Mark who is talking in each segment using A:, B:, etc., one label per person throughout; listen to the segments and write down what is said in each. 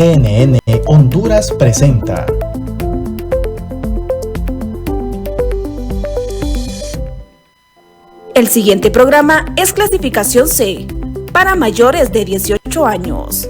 A: TNN Honduras presenta.
B: El siguiente programa es clasificación C, para mayores de 18 años.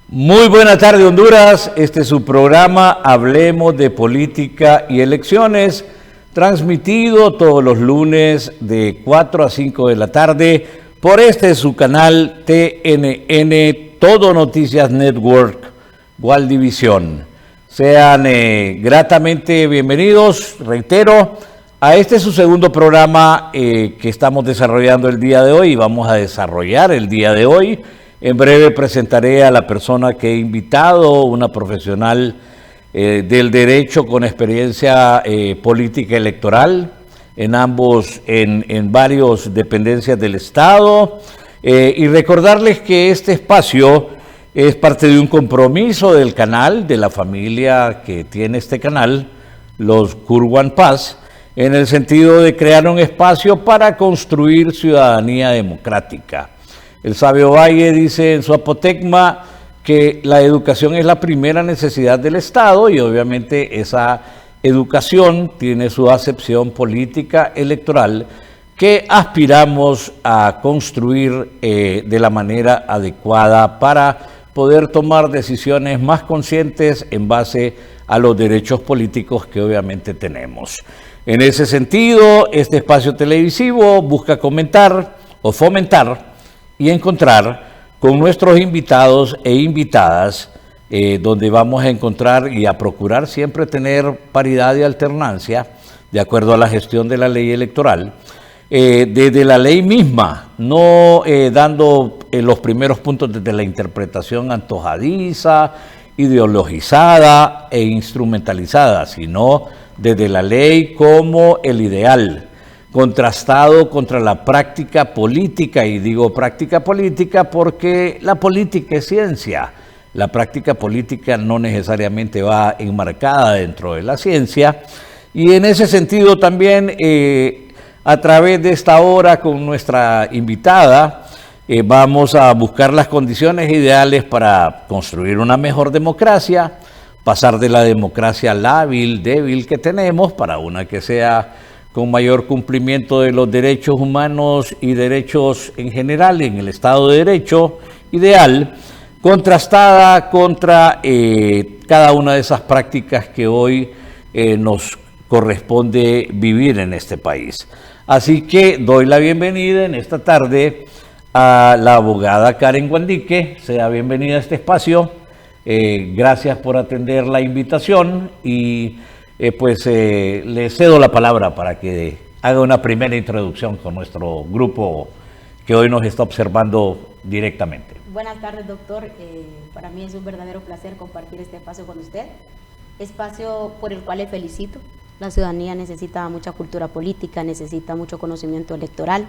C: Muy buena tarde, Honduras. Este es su programa Hablemos de Política y Elecciones, transmitido todos los lunes de 4 a 5 de la tarde por su canal TNN Todo Noticias Network, Gualdivisión. Sean gratamente bienvenidos, reitero, a su segundo programa que estamos desarrollando el día de hoy y vamos a desarrollar el día de hoy. En breve presentaré a la persona que he invitado, una profesional del derecho con experiencia política electoral en varias dependencias del Estado. Y recordarles que este espacio es parte de un compromiso del canal, de la familia que tiene este canal, los Curwan Paz, en el sentido de crear un espacio para construir ciudadanía democrática. El sabio Valle dice en su apotegma que la educación es la primera necesidad del Estado y obviamente esa educación tiene su acepción política electoral que aspiramos a construir de la manera adecuada para poder tomar decisiones más conscientes en base a los derechos políticos que obviamente tenemos. En ese sentido, este espacio televisivo busca comentar o fomentar y encontrar con nuestros invitados e invitadas, donde vamos a encontrar y a procurar siempre tener paridad y alternancia, de acuerdo a la gestión de la ley electoral, desde la ley misma, no dando los primeros puntos desde la interpretación antojadiza, ideologizada e instrumentalizada, sino desde la ley como el ideal, contrastado contra la práctica política, y digo práctica política porque la política es ciencia. La práctica política no necesariamente va enmarcada dentro de la ciencia, y en ese sentido también a través de esta hora con nuestra invitada vamos a buscar las condiciones ideales para construir una mejor democracia, pasar de la democracia lábil, débil que tenemos para una que sea con mayor cumplimiento de los derechos humanos y derechos en general en el Estado de Derecho ideal, contrastada contra cada una de esas prácticas que hoy nos corresponde vivir en este país. Así que doy la bienvenida en esta tarde a la abogada Karen Guandique. Sea bienvenida a este espacio. Gracias por atender la invitación y le cedo la palabra para que haga una primera introducción con nuestro grupo que hoy nos está observando directamente.
D: Buenas tardes, doctor. Para mí es un verdadero placer compartir este espacio con usted, espacio por el cual le felicito. La ciudadanía necesita mucha cultura política, necesita mucho conocimiento electoral.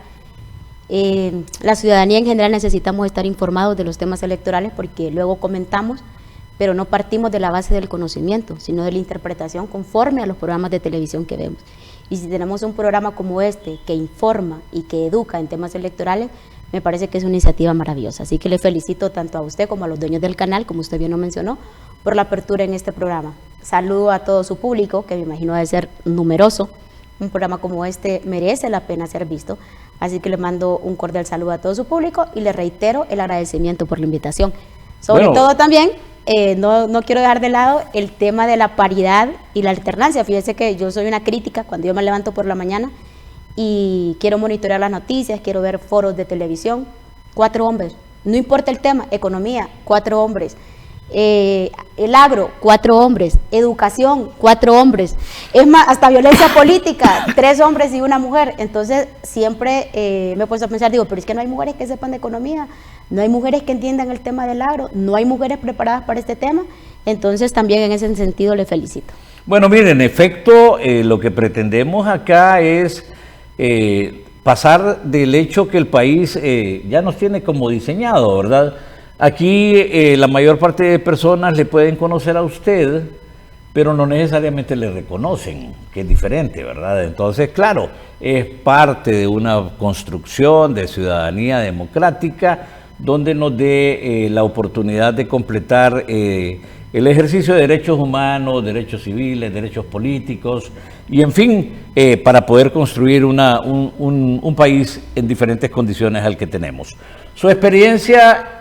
D: La ciudadanía en general necesitamos estar informados de los temas electorales porque luego comentamos, pero no partimos de la base del conocimiento, sino de la interpretación conforme a los programas de televisión que vemos. Y si tenemos un programa como este, que informa y que educa en temas electorales, me parece que es una iniciativa maravillosa. Así que le felicito tanto a usted como a los dueños del canal, como usted bien lo mencionó, por la apertura en este programa. Saludo a todo su público, que me imagino debe ser numeroso. Un programa como este merece la pena ser visto. Así que le mando un cordial saludo a todo su público y le reitero el agradecimiento por la invitación. Sobre todo también, no quiero dejar de lado el tema de la paridad y la alternancia. Fíjese que yo soy una crítica cuando yo me levanto por la mañana y quiero monitorear las noticias, quiero ver foros de televisión, 4 hombres, no importa el tema, economía, 4 hombres, El agro, 4 hombres. Educación, 4 hombres. Es más, hasta violencia política, 3 hombres y 1 mujer. Entonces, siempre me he puesto a pensar, digo, pero es que no hay mujeres que sepan de economía, no hay mujeres que entiendan el tema del agro, no hay mujeres preparadas para este tema. Entonces, también en ese sentido le felicito.
C: Bueno, miren, en efecto, lo que pretendemos acá es pasar del hecho que el país ya nos tiene como diseñado, ¿verdad? Aquí la mayor parte de personas le pueden conocer a usted, pero no necesariamente le reconocen, que es diferente, ¿verdad? Entonces, claro, es parte de una construcción de ciudadanía democrática donde nos dé la oportunidad de completar el ejercicio de derechos humanos, derechos civiles, derechos políticos y, en fin, para poder construir un país en diferentes condiciones al que tenemos. Su experiencia,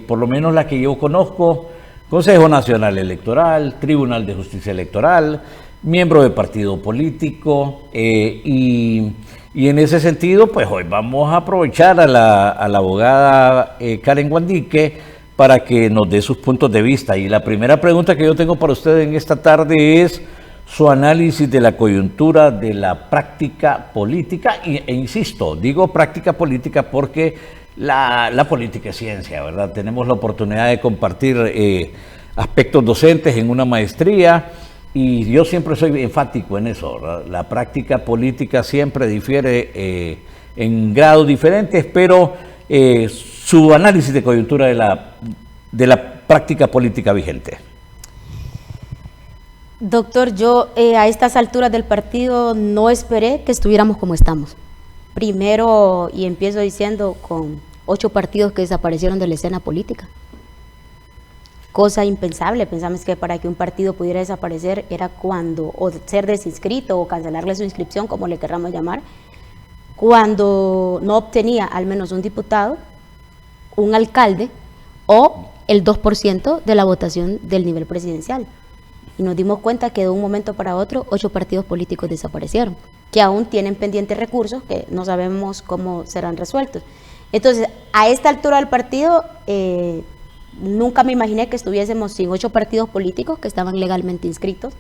C: por lo menos la que yo conozco, Consejo Nacional Electoral, Tribunal de Justicia Electoral, miembro de partido político y en ese sentido, pues hoy vamos a aprovechar a la abogada Karen Guandique para que nos dé sus puntos de vista. Y la primera pregunta que yo tengo para usted en esta tarde es su análisis de la coyuntura de la práctica política, e insisto, digo práctica política porque la política es ciencia, ¿verdad? Tenemos la oportunidad de compartir aspectos docentes en una maestría y yo siempre soy enfático en eso, ¿verdad? La práctica política siempre difiere en grados diferentes, pero su análisis de coyuntura de la práctica política vigente.
D: Doctor, yo a estas alturas del partido no esperé que estuviéramos como estamos. Primero, y empiezo diciendo, con 8 partidos que desaparecieron de la escena política. Cosa impensable, pensamos que para que un partido pudiera desaparecer era cuando, o ser desinscrito o cancelarle su inscripción, como le querramos llamar, cuando no obtenía al menos un diputado, un alcalde o el 2% de la votación del nivel presidencial. Y nos dimos cuenta que de un momento para otro 8 partidos políticos desaparecieron, que aún tienen pendientes recursos que no sabemos cómo serán resueltos. Entonces, a esta altura del partido, nunca me imaginé que estuviésemos sin 8 partidos políticos que estaban legalmente inscritos.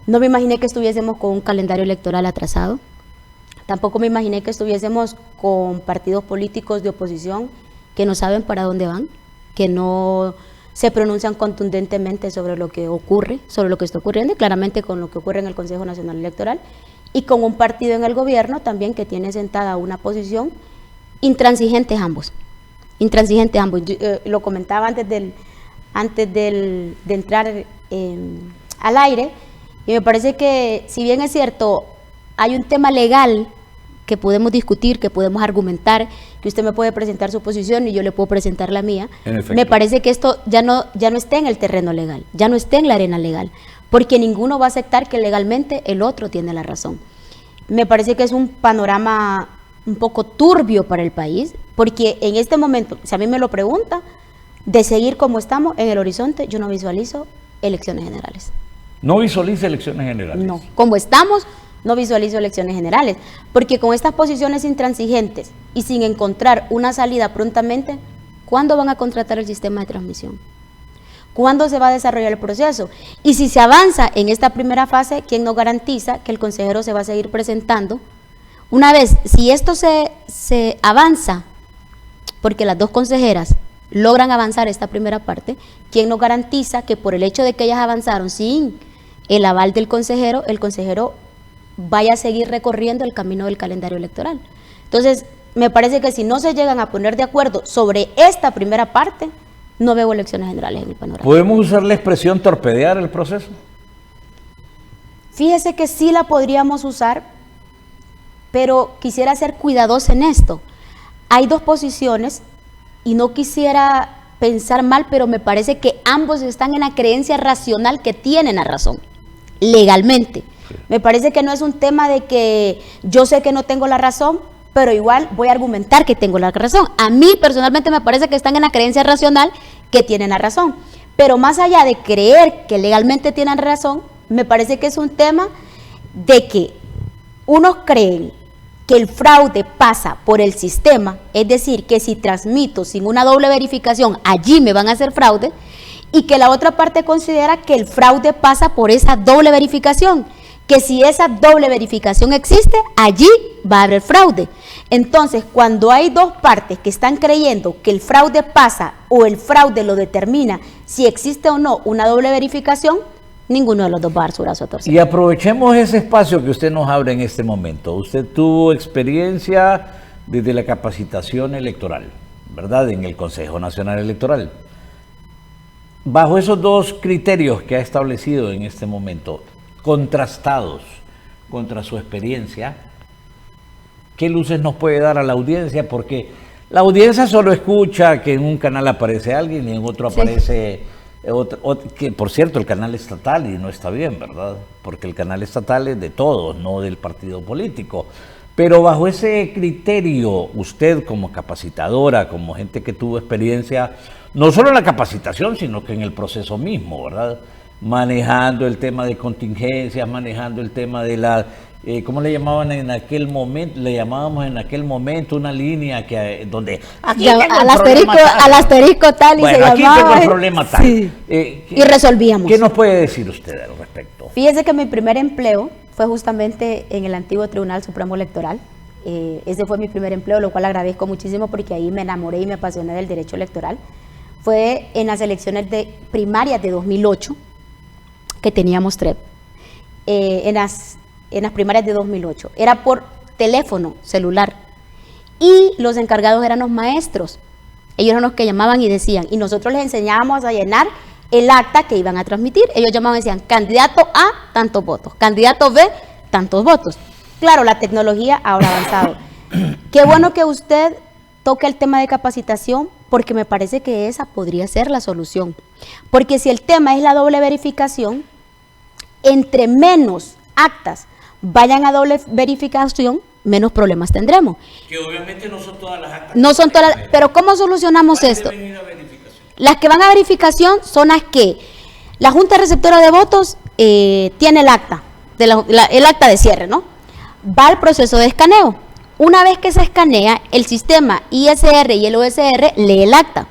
D: No me imaginé que estuviésemos con un calendario electoral atrasado. Tampoco me imaginé que estuviésemos con partidos políticos de oposición que no saben para dónde van, que no se pronuncian contundentemente sobre lo que ocurre, sobre lo que está ocurriendo, y claramente con lo que ocurre en el Consejo Nacional Electoral, y con un partido en el gobierno también que tiene sentada una posición intransigentes ambos. Yo, lo comentaba antes de entrar al aire, y me parece que, si bien es cierto, hay un tema legal que podemos discutir, que podemos argumentar, que usted me puede presentar su posición y yo le puedo presentar la mía. Me parece que esto ya no está en el terreno legal, ya no está en la arena legal, porque ninguno va a aceptar que legalmente el otro tiene la razón. Me parece que es un panorama un poco turbio para el país, porque en este momento, si a mí me lo pregunta, de seguir como estamos en el horizonte, yo no visualizo elecciones generales.
C: ¿No visualiza elecciones generales?
D: No, como estamos, no visualizo elecciones generales, porque con estas posiciones intransigentes y sin encontrar una salida prontamente, ¿cuándo van a contratar el sistema de transmisión? ¿Cuándo se va a desarrollar el proceso? Y si se avanza en esta primera fase, ¿quién nos garantiza que el consejero se va a seguir presentando? Una vez, si esto se avanza, porque las 2 consejeras logran avanzar esta primera parte, ¿quién nos garantiza que por el hecho de que ellas avanzaron sin el aval del consejero, el consejero vaya a seguir recorriendo el camino del calendario electoral? Entonces, me parece que si no se llegan a poner de acuerdo sobre esta primera parte, no veo elecciones generales en el panorama.
C: ¿Podemos usar la expresión torpedear el proceso?
D: Fíjese que sí la podríamos usar, pero quisiera ser cuidadosa en esto. Hay 2 posiciones y no quisiera pensar mal, pero me parece que ambos están en la creencia racional que tienen la razón, legalmente. Me parece que no es un tema de que yo sé que no tengo la razón, pero igual voy a argumentar que tengo la razón. A mí personalmente me parece que están en la creencia racional que tienen la razón. Pero más allá de creer que legalmente tienen razón, me parece que es un tema de que unos creen que el fraude pasa por el sistema, es decir, que si transmito sin una doble verificación, allí me van a hacer fraude, y que la otra parte considera que el fraude pasa por esa doble verificación, que si esa doble verificación existe, allí va a haber fraude. Entonces, cuando hay dos partes que están creyendo que el fraude pasa o el fraude lo determina si existe o no una doble verificación, ninguno de los dos va a dar su brazo a torcer.
C: Y aprovechemos ese espacio que usted nos abre en este momento. Usted tuvo experiencia desde la capacitación electoral, ¿verdad? En el Consejo Nacional Electoral. Bajo esos dos criterios que ha establecido en este momento, contrastados contra su experiencia, ¿qué luces nos puede dar a la audiencia? Porque la audiencia solo escucha que en un canal aparece alguien y en otro aparece otro, que por cierto el canal estatal, y no está bien, ¿verdad? Porque el canal estatal es de todos, no del partido político. Pero bajo ese criterio, usted como capacitadora, como gente que tuvo experiencia, no solo en la capacitación, sino que en el proceso mismo, ¿verdad? Manejando el tema de contingencias, manejando el tema de la, ¿cómo le llamaban en aquel momento? Le llamábamos en aquel momento una línea que donde aquí
D: al asterisco tal y
C: bueno,
D: se
C: aquí
D: llamaba.
C: tengo el problema tal.
D: Sí. Y resolvíamos.
C: ¿Qué nos puede decir usted al respecto?
D: Fíjese que mi primer empleo fue justamente en el antiguo Tribunal Supremo Electoral. Ese fue mi primer empleo, lo cual agradezco muchísimo porque ahí me enamoré y me apasioné del derecho electoral. Fue en las elecciones primarias de 2008 que teníamos TREP. En las primarias de 2008. Era por teléfono celular. Y los encargados eran los maestros. Ellos eran los que llamaban y decían, y nosotros les enseñábamos a llenar el acta que iban a transmitir. Ellos llamaban y decían, candidato A, tantos votos, candidato B, tantos votos. Claro, la tecnología ahora ha avanzado. Qué bueno que usted toque el tema de capacitación, porque me parece que esa podría ser la solución. Porque si el tema es la doble verificación, entre menos actas vayan a doble verificación, menos problemas tendremos.
C: Que obviamente no son todas las actas.
D: No son todas, pero ¿cómo solucionamos esto? Las que van a verificación son las que la Junta Receptora de Votos tiene el acta, el acta de cierre, ¿no? Va al proceso de escaneo. Una vez que se escanea, el sistema ISR y el OSR lee el acta.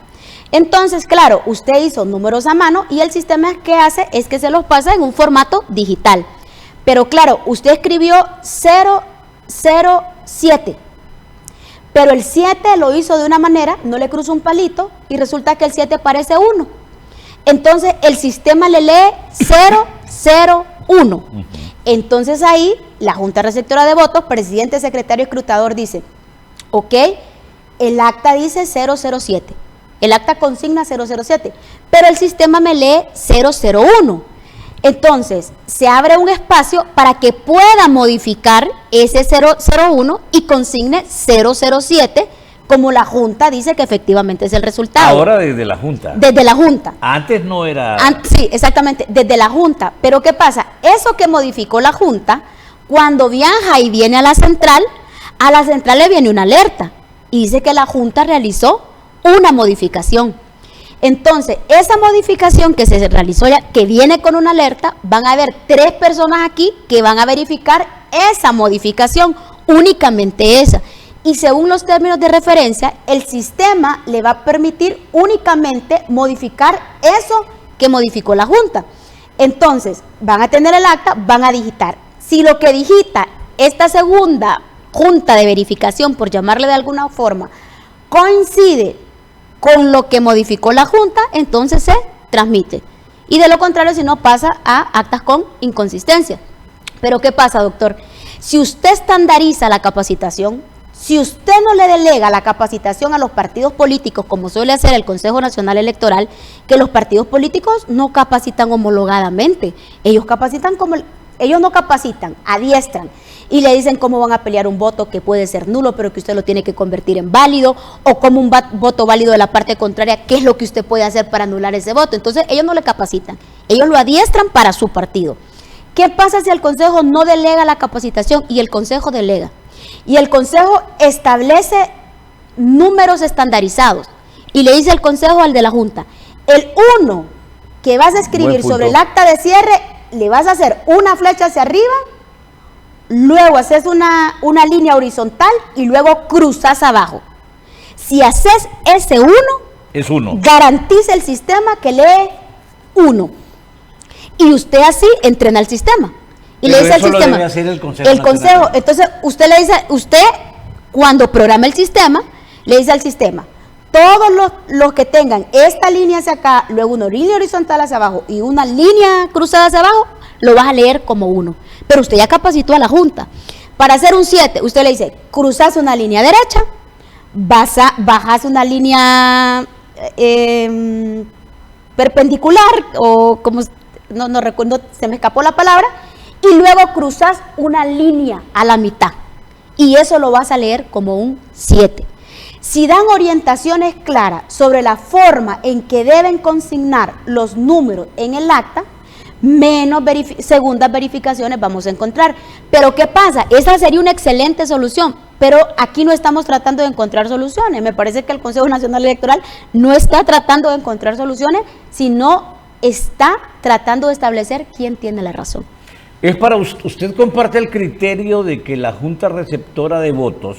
D: Entonces, claro, usted hizo números a mano y el sistema que hace es que se los pasa en un formato digital. Pero claro, usted escribió 007, pero el 7 lo hizo de una manera, no le cruzó un palito y resulta que el 7 parece 1. Entonces, el sistema le lee 001. Entonces ahí, la Junta Receptora de Votos, presidente, secretario, escrutador, dice, ok, el acta dice 007, el acta consigna 007, pero el sistema me lee 001. Entonces, se abre un espacio para que pueda modificar ese 001 y consigne 007, como la Junta dice que efectivamente es el resultado. Ahora
C: desde la Junta.
D: Desde la Junta.
C: Antes no era...
D: Sí, exactamente, desde la Junta. Pero ¿qué pasa? Eso que modificó la Junta, cuando viaja y viene a la central le viene una alerta y dice que la Junta realizó una modificación. Entonces, esa modificación que se realizó ya, que viene con una alerta, van a haber 3 personas aquí que van a verificar esa modificación, únicamente esa. Y según los términos de referencia, el sistema le va a permitir únicamente modificar eso que modificó la Junta. Entonces, van a tener el acta, van a digitar. Si lo que digita esta segunda Junta de verificación, por llamarle de alguna forma, coincide con lo que modificó la Junta, entonces se transmite. Y de lo contrario, si no, pasa a actas con inconsistencia. Pero ¿qué pasa, doctor? Si usted estandariza la capacitación, si usted no le delega la capacitación a los partidos políticos, como suele hacer el Consejo Nacional Electoral, que los partidos políticos no capacitan homologadamente, ellos no capacitan, adiestran y le dicen cómo van a pelear un voto que puede ser nulo, pero que usted lo tiene que convertir en válido, o como un voto válido de la parte contraria, qué es lo que usted puede hacer para anular ese voto. Entonces ellos no le capacitan, ellos lo adiestran para su partido. ¿Qué pasa si el Consejo no delega la capacitación y el Consejo delega? Y el Consejo establece números estandarizados y le dice al Consejo al de la Junta, el 1 que vas a escribir sobre el acta de cierre, le vas a hacer una flecha hacia arriba, luego haces una línea horizontal y luego cruzas abajo. Si haces ese 1,
C: es 1,
D: garantiza el sistema que lee 1. Y usted así entrena el sistema. Y
C: pero
D: le dice al
C: eso lo
D: sistema.
C: debe hacer el Consejo
D: El
C: Nacional.
D: Consejo. Entonces, usted cuando programa el sistema, le dice al sistema, todos los que tengan esta línea hacia acá, luego una línea horizontal hacia abajo y una línea cruzada hacia abajo, lo vas a leer como 1. Pero usted ya capacitó a la Junta. Para hacer un 7, usted le dice, cruzas una línea derecha, bajas una línea perpendicular, o como no recuerdo, se me escapó la palabra, y luego cruzas una línea a la mitad. Y eso lo vas a leer como un 7. Si dan orientaciones claras sobre la forma en que deben consignar los números en el acta, menos segundas verificaciones vamos a encontrar. Pero ¿qué pasa? Esa sería una excelente solución, pero aquí no estamos tratando de encontrar soluciones. Me parece que el Consejo Nacional Electoral no está tratando de encontrar soluciones, sino está tratando de establecer quién tiene la razón.
C: Es para usted comparte el criterio de que la Junta Receptora de Votos,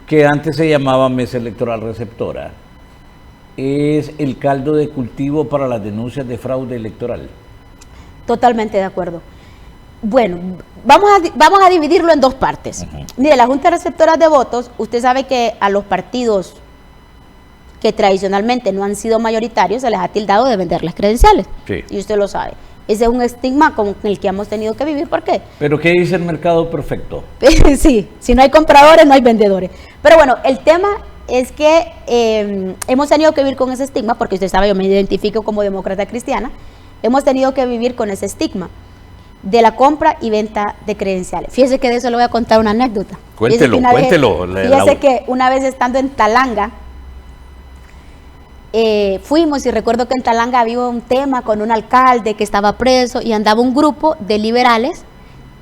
C: que antes se llamaba Mesa Electoral Receptora, es el caldo de cultivo para las denuncias de fraude electoral.
D: Totalmente de acuerdo. Bueno, vamos a dividirlo en dos partes. Mire, la Junta Receptora de Votos, usted sabe que a los partidos que tradicionalmente no han sido mayoritarios se les ha tildado de vender las credenciales.
C: Sí.
D: Y usted lo sabe. Ese es un estigma con el que hemos tenido que vivir. ¿Por qué?
C: ¿Pero qué dice el mercado perfecto?
D: Sí, si no hay compradores, no hay vendedores. Pero bueno, el tema es que hemos tenido que vivir con ese estigma, porque usted sabe, yo me identifico como demócrata cristiana. Hemos tenido que vivir con ese estigma de la compra y venta de credenciales. Fíjese que de eso le voy a contar una anécdota.
C: Cuéntelo.
D: Fíjese que una vez estando en Talanga, fuimos, y recuerdo que en Talanga había un tema con un alcalde que estaba preso y andaba un grupo de liberales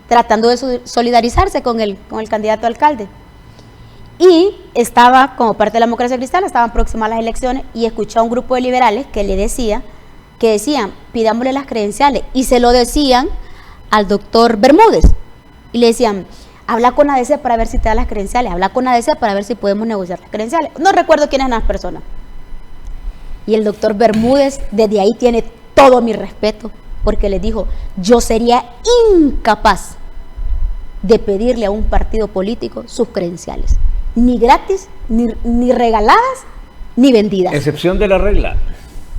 D: tratando de solidarizarse con el candidato a alcalde. Y estaba, como parte de la democracia cristiana, estaban próximas las elecciones, y escuché a un grupo de liberales que decían, pidámosle las credenciales, y se lo decían al doctor Bermúdez, y le decían, habla con ADC para ver si te da las credenciales, habla con ADC para ver si podemos negociar las credenciales. No recuerdo quiénes eran las personas. Y el doctor Bermúdez desde ahí tiene todo mi respeto, porque les dijo, yo sería incapaz de pedirle a un partido político sus credenciales, ni gratis, ni regaladas, ni vendidas.
C: Excepción de la regla.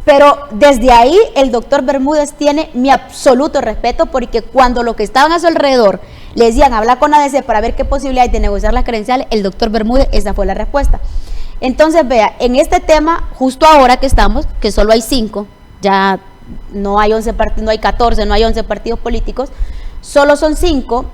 D: Pero desde ahí el doctor Bermúdez tiene mi absoluto respeto, porque cuando los que estaban a su alrededor le decían, habla con ADC para ver qué posibilidad hay de negociar las credenciales, el doctor Bermúdez, esa fue la respuesta. Entonces, vea, en este tema, justo ahora que estamos, que solo hay 5, ya no hay 11 partidos, no hay 14, no hay 11 partidos políticos, solo son 5,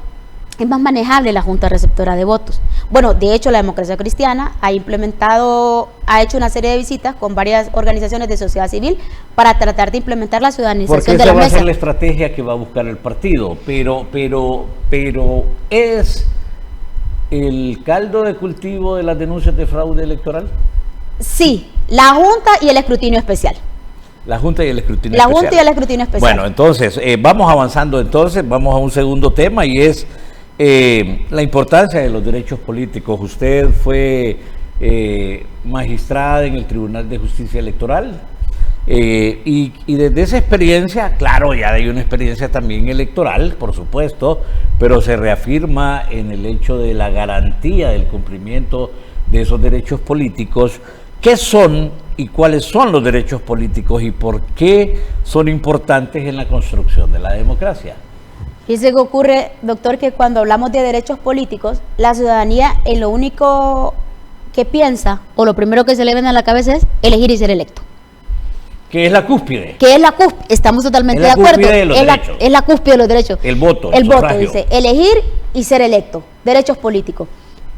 D: es más manejable la Junta Receptora de Votos. Bueno, de hecho, la democracia cristiana ha hecho una serie de visitas con varias organizaciones de sociedad civil para tratar de implementar la ciudadanización de la mesa.
C: Porque esa va a ser la estrategia que va a buscar el partido, pero es el caldo de cultivo de las denuncias de fraude electoral.
D: Sí, la Junta y el escrutinio especial.
C: La Junta y el escrutinio especial.
D: La Junta y el escrutinio especial.
C: Bueno, entonces, vamos avanzando vamos a un segundo tema, y es la importancia de los derechos políticos. Usted fue magistrada en el Tribunal de Justicia Electoral, y desde esa experiencia, claro, ya hay una experiencia también electoral, por supuesto, pero se reafirma en el hecho de la garantía del cumplimiento de esos derechos políticos. ¿Qué son y cuáles son los derechos políticos y por qué son importantes en la construcción de la democracia?
D: Fíjese que ocurre, doctor, que cuando hablamos de derechos políticos, la ciudadanía en lo único que piensa, o lo primero que se le viene a la cabeza, es elegir y ser electo.
C: Que es la cúspide.
D: Que es la cúspide, estamos totalmente de acuerdo. Es la cúspide de los derechos.
C: El voto.
D: El voto, dice, elegir y ser electo, derechos políticos.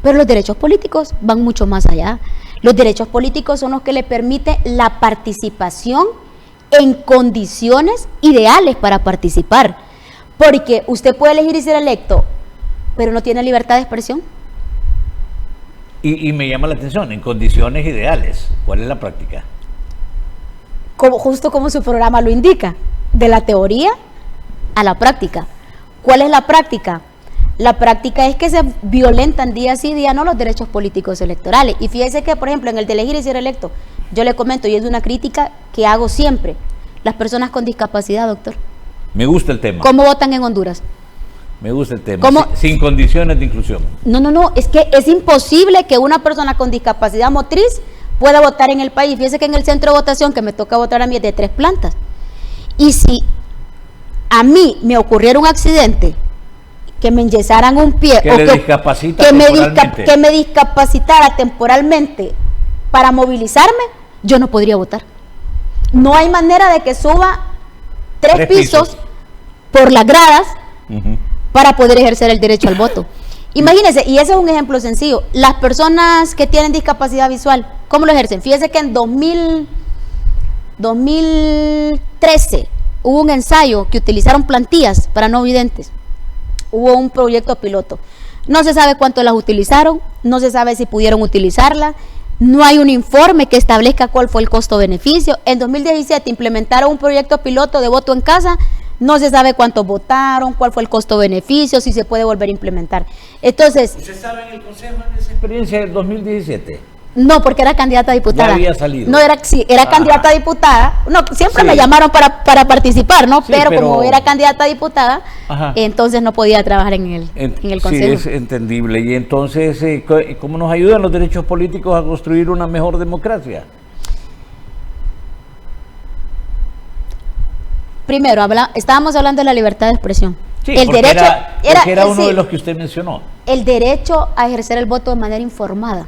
D: Pero los derechos políticos van mucho más allá. Los derechos políticos son los que le permiten la participación en condiciones ideales para participar. Porque usted puede elegir y ser electo, pero no tiene libertad de expresión.
C: Y me llama la atención, en condiciones ideales. ¿Cuál es la práctica?
D: Justo como su programa lo indica, de la teoría a la práctica. ¿Cuál es la práctica? La práctica es que se violentan día sí día no los derechos políticos electorales. Y fíjese que, por ejemplo, en el de elegir y ser electo, yo le comento, y es una crítica que hago siempre, las personas con discapacidad, doctor.
C: Me gusta el tema.
D: ¿Cómo votan en Honduras?
C: Me gusta el tema.
D: ¿Cómo?
C: Sin condiciones de inclusión.
D: No, es que es imposible que una persona con discapacidad motriz pueda votar en el país. Fíjese que en el centro de votación que me toca votar a mí es de 3 plantas. Y si a mí me ocurriera un accidente, que me enyesaran un pie
C: que
D: o
C: que
D: me discapacitara temporalmente para movilizarme, yo no podría votar. No hay manera de que suba 3 pisos por las gradas para poder ejercer el derecho al voto. Imagínense, y ese es un ejemplo sencillo. Las personas que tienen discapacidad visual, ¿cómo lo ejercen? Fíjense que en 2013 hubo un ensayo que utilizaron plantillas para no videntes. Hubo un proyecto piloto. No se sabe cuánto las utilizaron, no se sabe si pudieron utilizarlas, no hay un informe que establezca cuál fue el costo-beneficio. En 2017 implementaron un proyecto piloto de voto en casa, no se sabe cuántos votaron, cuál fue el costo-beneficio, si se puede volver a implementar. Entonces,
C: ¿usted sabe en el Consejo en esa experiencia del 2017?
D: No, porque era candidata a diputada.
C: Ya había salido.
D: No, era candidata a diputada. No, siempre me llamaron para participar, ¿no?
C: Sí,
D: pero como era candidata a diputada, entonces no podía trabajar en el Consejo.
C: Sí, es entendible. Y entonces, ¿cómo nos ayudan los derechos políticos a construir una mejor democracia?
D: Primero, estábamos hablando de la libertad de expresión.
C: Sí,
D: el derecho
C: era uno de los que usted mencionó.
D: El derecho a ejercer el voto de manera informada.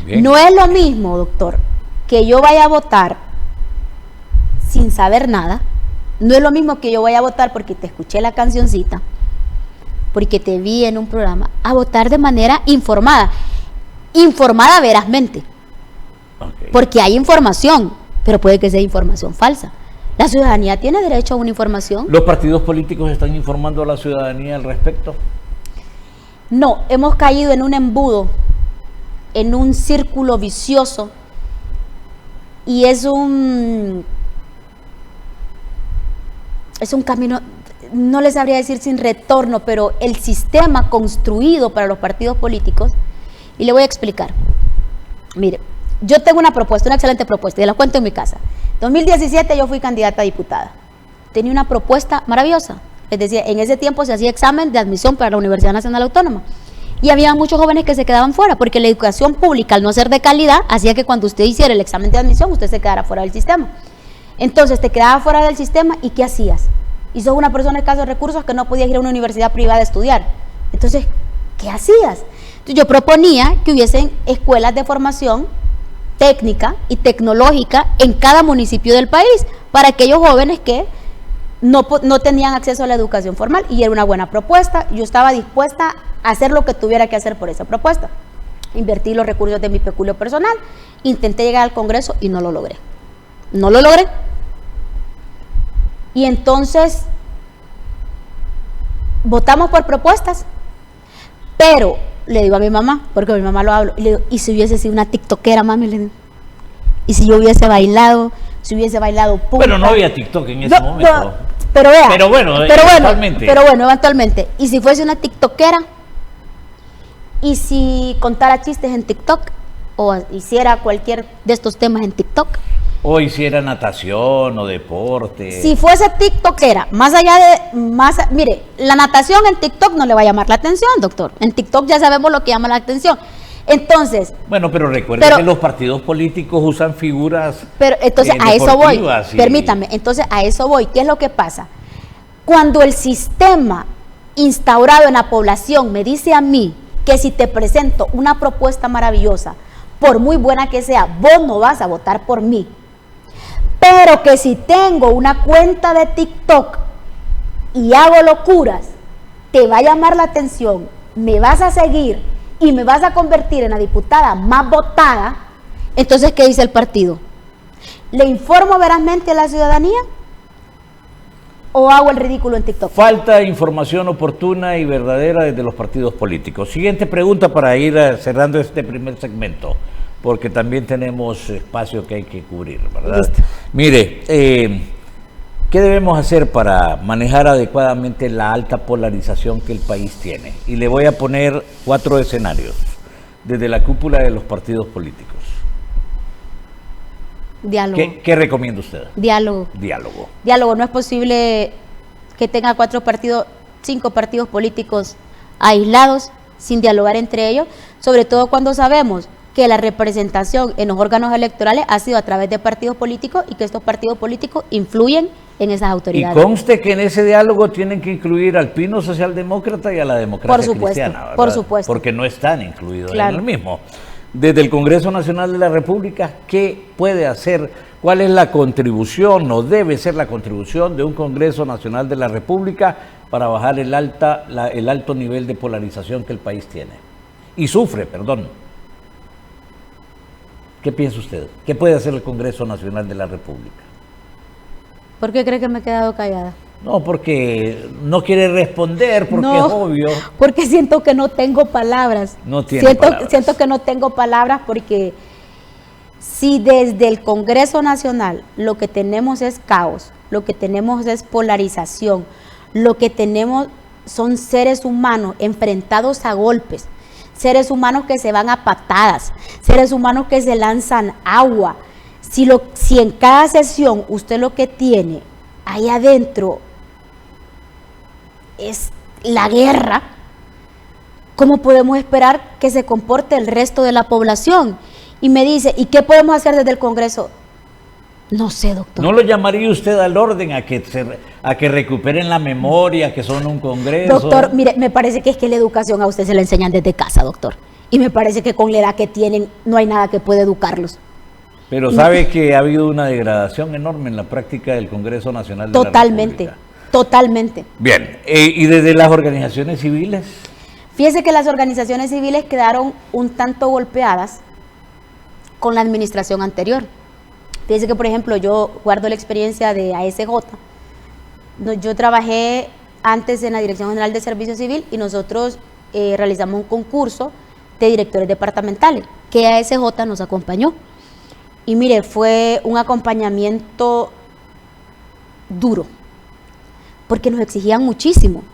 D: No es lo mismo, doctor, que yo vaya a votar sin saber nada. No es lo mismo que yo vaya a votar porque te escuché la cancioncita, porque te vi en un programa, a votar de manera informada. Informada verazmente. Porque hay información, pero puede que sea información falsa. La ciudadanía tiene derecho a una información.
C: ¿Los partidos políticos están informando a la ciudadanía al respecto?
D: No, hemos caído en un embudo, en un círculo vicioso, y es un camino, no les sabría decir sin retorno, pero el sistema construido para los partidos políticos, y le voy a explicar. Mire, yo tengo una propuesta, una excelente propuesta, y la cuento en mi casa. En 2017 yo fui candidata a diputada. Tenía una propuesta maravillosa. Les decía, en ese tiempo se hacía examen de admisión para la Universidad Nacional Autónoma. Y había muchos jóvenes que se quedaban fuera, porque la educación pública, al no ser de calidad, hacía que cuando usted hiciera el examen de admisión, usted se quedara fuera del sistema. Entonces, te quedabas fuera del sistema, ¿y qué hacías? Y sos una persona de escasos recursos que no podías ir a una universidad privada a estudiar. Entonces, ¿qué hacías? Entonces, yo proponía que hubiesen escuelas de formación técnica y tecnológica en cada municipio del país, para aquellos jóvenes que no tenían acceso a la educación formal, y era una buena propuesta. Yo estaba dispuesta a hacer lo que tuviera que hacer por esa propuesta. Invertí los recursos de mi peculio personal, intenté llegar al Congreso y no lo logré. No lo logré. Y entonces votamos por propuestas, pero le digo a mi mamá, porque a mi mamá lo hablo, y le digo, ¿y si hubiese sido una tiktokera, mami? Le digo, ¿y si yo hubiese bailado? Si hubiese bailado punta.
C: Pero no había TikTok en ese momento.
D: Pero vea.
C: Pero bueno,
D: eventualmente. ¿Y si fuese una tiktokera? ¿Y si contara chistes en TikTok? ¿O hiciera cualquier de estos temas en TikTok?
C: O hiciera natación o deporte.
D: Si fuese tiktokera, mire, la natación en TikTok no le va a llamar la atención, doctor. En TikTok ya sabemos lo que llama la atención. Entonces,
C: bueno, pero recuerde que los partidos políticos usan figuras.
D: Pero entonces a eso voy. Permítame, entonces a eso voy. ¿Qué es lo que pasa? Cuando el sistema instaurado en la población me dice a mí que si te presento una propuesta maravillosa, por muy buena que sea, vos no vas a votar por mí, pero que si tengo una cuenta de TikTok y hago locuras, te va a llamar la atención, me vas a seguir y me vas a convertir en la diputada más votada. Entonces, ¿qué dice el partido? ¿Le informo verazmente a la ciudadanía o hago el ridículo en TikTok?
C: Falta información oportuna y verdadera desde los partidos políticos. Siguiente pregunta para ir cerrando este primer segmento, porque también tenemos espacio que hay que cubrir, ¿verdad?
D: Listo.
C: Mire, ¿qué debemos hacer para manejar adecuadamente la alta polarización que el país tiene? Y le voy a poner 4 escenarios desde la cúpula de los partidos políticos.
D: Diálogo.
C: ¿Qué recomienda usted?
D: Diálogo.
C: Diálogo.
D: Diálogo. No es posible que tenga 5 partidos políticos aislados, sin dialogar entre ellos, sobre todo cuando sabemos que la representación en los órganos electorales ha sido a través de partidos políticos y que estos partidos políticos influyen en esas autoridades.
C: Y conste que en ese diálogo tienen que incluir al Pino Socialdemócrata y a la Democracia Cristiana, ¿verdad?
D: Por supuesto.
C: Porque no están incluidos
D: Claro.
C: en el mismo. Desde el Congreso Nacional de la República, ¿qué puede hacer? ¿Cuál es la contribución o debe ser la contribución de un Congreso Nacional de la República para bajar el alto nivel de polarización que el país tiene? Y sufre, perdón. ¿Qué piensa usted? ¿Qué puede hacer el Congreso Nacional de la República?
D: ¿Por qué cree que me he quedado callada?
C: No, porque no quiere responder, porque
D: No,
C: es obvio.
D: Porque siento que no tengo palabras.
C: No tiene palabras.
D: Siento que no tengo palabras porque si desde el Congreso Nacional lo que tenemos es caos, lo que tenemos es polarización, lo que tenemos son seres humanos enfrentados a golpes, seres humanos que se van a patadas, seres humanos que se lanzan agua. Si en cada sesión usted lo que tiene ahí adentro es la guerra, ¿cómo podemos esperar que se comporte el resto de la población? Y me dice, ¿y qué podemos hacer desde el Congreso? No sé, doctor.
C: ¿No lo llamaría usted al orden a que recuperen la memoria, que son un Congreso?
D: Doctor, mire, me parece que es que la educación a usted se la enseñan desde casa, doctor. Y me parece que con la edad que tienen no hay nada que pueda educarlos.
C: Pero sabe que ha habido una degradación enorme en la práctica del Congreso Nacional de la República.
D: Totalmente.
C: Bien, ¿y desde las organizaciones civiles?
D: Fíjese que las organizaciones civiles quedaron un tanto golpeadas con la administración anterior. Fíjese que, por ejemplo, yo guardo la experiencia de ASJ. Yo trabajé antes en la Dirección General de Servicio Civil y nosotros realizamos un concurso de directores departamentales, que ASJ nos acompañó. Y mire, fue un acompañamiento duro, porque nos exigían muchísimo,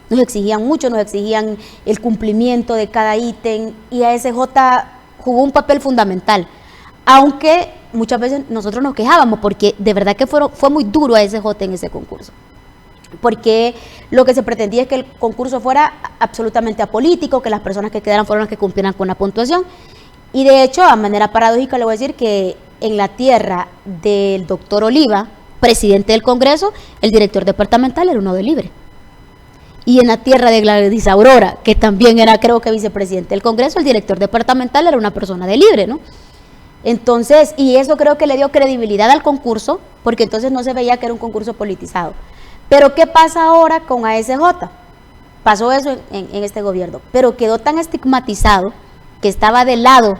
D: nos exigían mucho, nos exigían el cumplimiento de cada ítem, y ASJ jugó un papel fundamental, aunque muchas veces nosotros nos quejábamos, porque de verdad que fue muy duro ASJ en ese concurso, porque lo que se pretendía es que el concurso fuera absolutamente apolítico, que las personas que quedaran fueran las que cumplieran con la puntuación, y de hecho, a manera paradójica le voy a decir que en la tierra del doctor Oliva, presidente del Congreso, el director departamental era uno de Libre. Y en la tierra de Gladys Aurora, que también era, creo que, vicepresidente del Congreso, el director departamental era una persona de Libre, ¿no? Entonces, y eso creo que le dio credibilidad al concurso, porque entonces no se veía que era un concurso politizado. Pero ¿qué pasa ahora con ASJ? Pasó eso en este gobierno, pero quedó tan estigmatizado que estaba del lado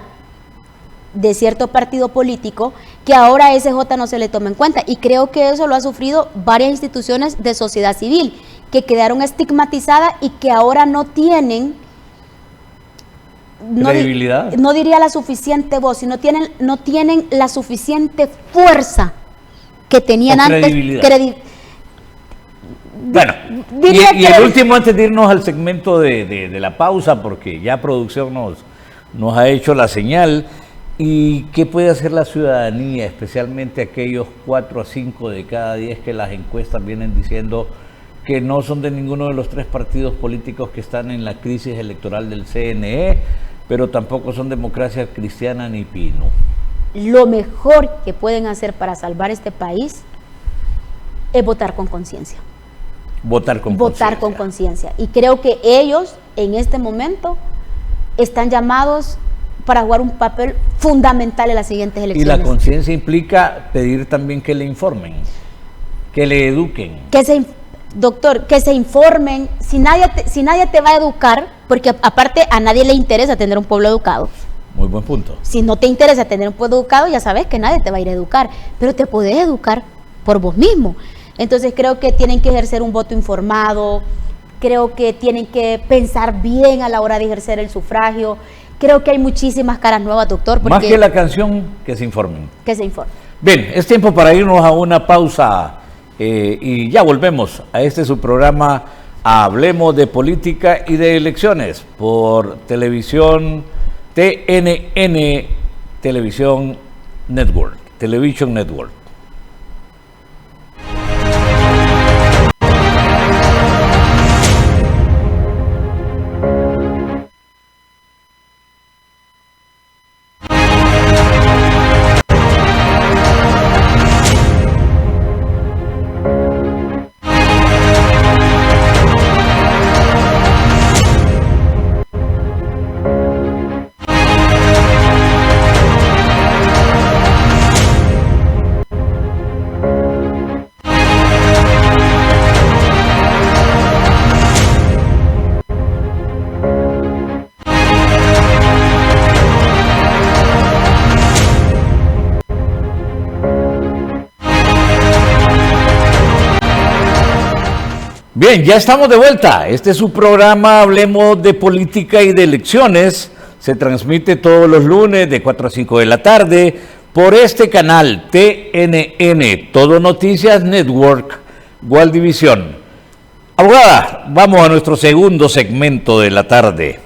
D: de cierto partido político, que ahora a ASJ no se le toma en cuenta, y creo que eso lo ha sufrido varias instituciones de sociedad civil, que quedaron estigmatizadas y que ahora no tienen
C: credibilidad.
D: No diría la suficiente voz, sino no tienen la suficiente fuerza que tenían antes.
C: Bueno, y el último, antes de irnos al segmento de la pausa, porque ya producción nos ha hecho la señal. ¿Y qué puede hacer la ciudadanía, especialmente aquellos 4 a 5 de cada 10 que las encuestas vienen diciendo que no son de ninguno de los 3 partidos políticos que están en la crisis electoral del CNE, pero tampoco son Democracia Cristiana ni Pino?
D: Lo mejor que pueden hacer para salvar este país es votar con conciencia.
C: Votar con
D: conciencia. Y creo que ellos en este momento están llamados para jugar un papel fundamental en las siguientes elecciones.
C: Y la conciencia implica pedir también que le informen, que le eduquen.
D: Doctor, que se informen. Si nadie te va a educar, porque aparte a nadie le interesa tener un pueblo educado.
C: Muy buen punto.
D: Si no te interesa tener un pueblo educado, ya sabes que nadie te va a ir a educar, pero te podés educar por vos mismo. Entonces creo que tienen que ejercer un voto informado, creo que tienen que pensar bien a la hora de ejercer el sufragio. Creo que hay muchísimas caras nuevas, doctor.
C: Más que la canción, que se informen.
D: Que se informen.
C: Bien, es tiempo para irnos a una pausa y ya volvemos a su programa Hablemos de Política y de Elecciones por televisión TNN Televisión Network. Television Network. Bien, ya estamos de vuelta. Este es su programa Hablemos de Política y de Elecciones. Se transmite todos los lunes de 4 a 5 de la tarde por este canal TNN, Todo Noticias Network, Gualdivisión. Abogada, vamos a nuestro segundo segmento de la tarde.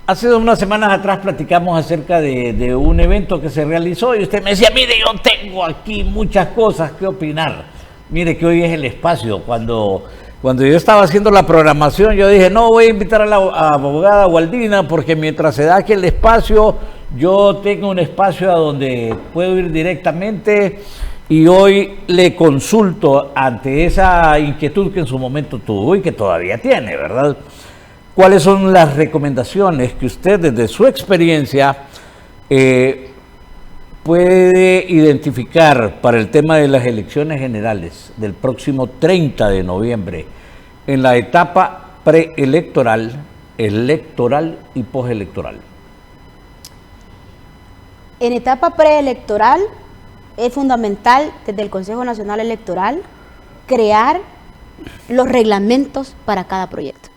C: Hace unas semanas atrás platicamos acerca de un evento que se realizó y usted me decía, mire, yo tengo aquí muchas cosas que opinar. Mire que hoy es el espacio. Cuando yo estaba haciendo la programación, yo dije, no, voy a invitar a la abogada Waldina, porque mientras se da aquí el espacio, yo tengo un espacio a donde puedo ir directamente, y hoy le consulto ante esa inquietud que en su momento tuvo y que todavía tiene, ¿verdad? ¿Cuáles son las recomendaciones que usted, desde su experiencia, puede identificar para el tema de las elecciones generales del próximo 30 de noviembre en la etapa preelectoral, electoral y postelectoral?
D: En etapa preelectoral es fundamental desde el Consejo Nacional Electoral crear los reglamentos para cada proyecto.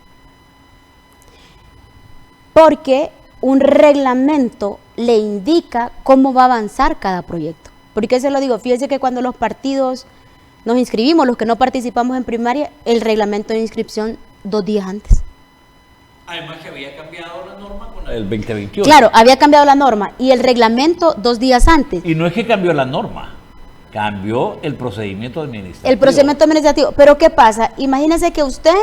D: Porque un reglamento le indica cómo va a avanzar cada proyecto. ¿Por qué se lo digo? Fíjese que cuando los partidos nos inscribimos, los que no participamos en primaria, el reglamento de inscripción 2 días antes.
C: Además que había cambiado la norma con el 2021.
D: Claro, había cambiado la norma y el reglamento 2 días antes.
C: Y no es que cambió la norma, cambió el procedimiento administrativo.
D: El procedimiento administrativo. Pero ¿qué pasa? Imagínese que usted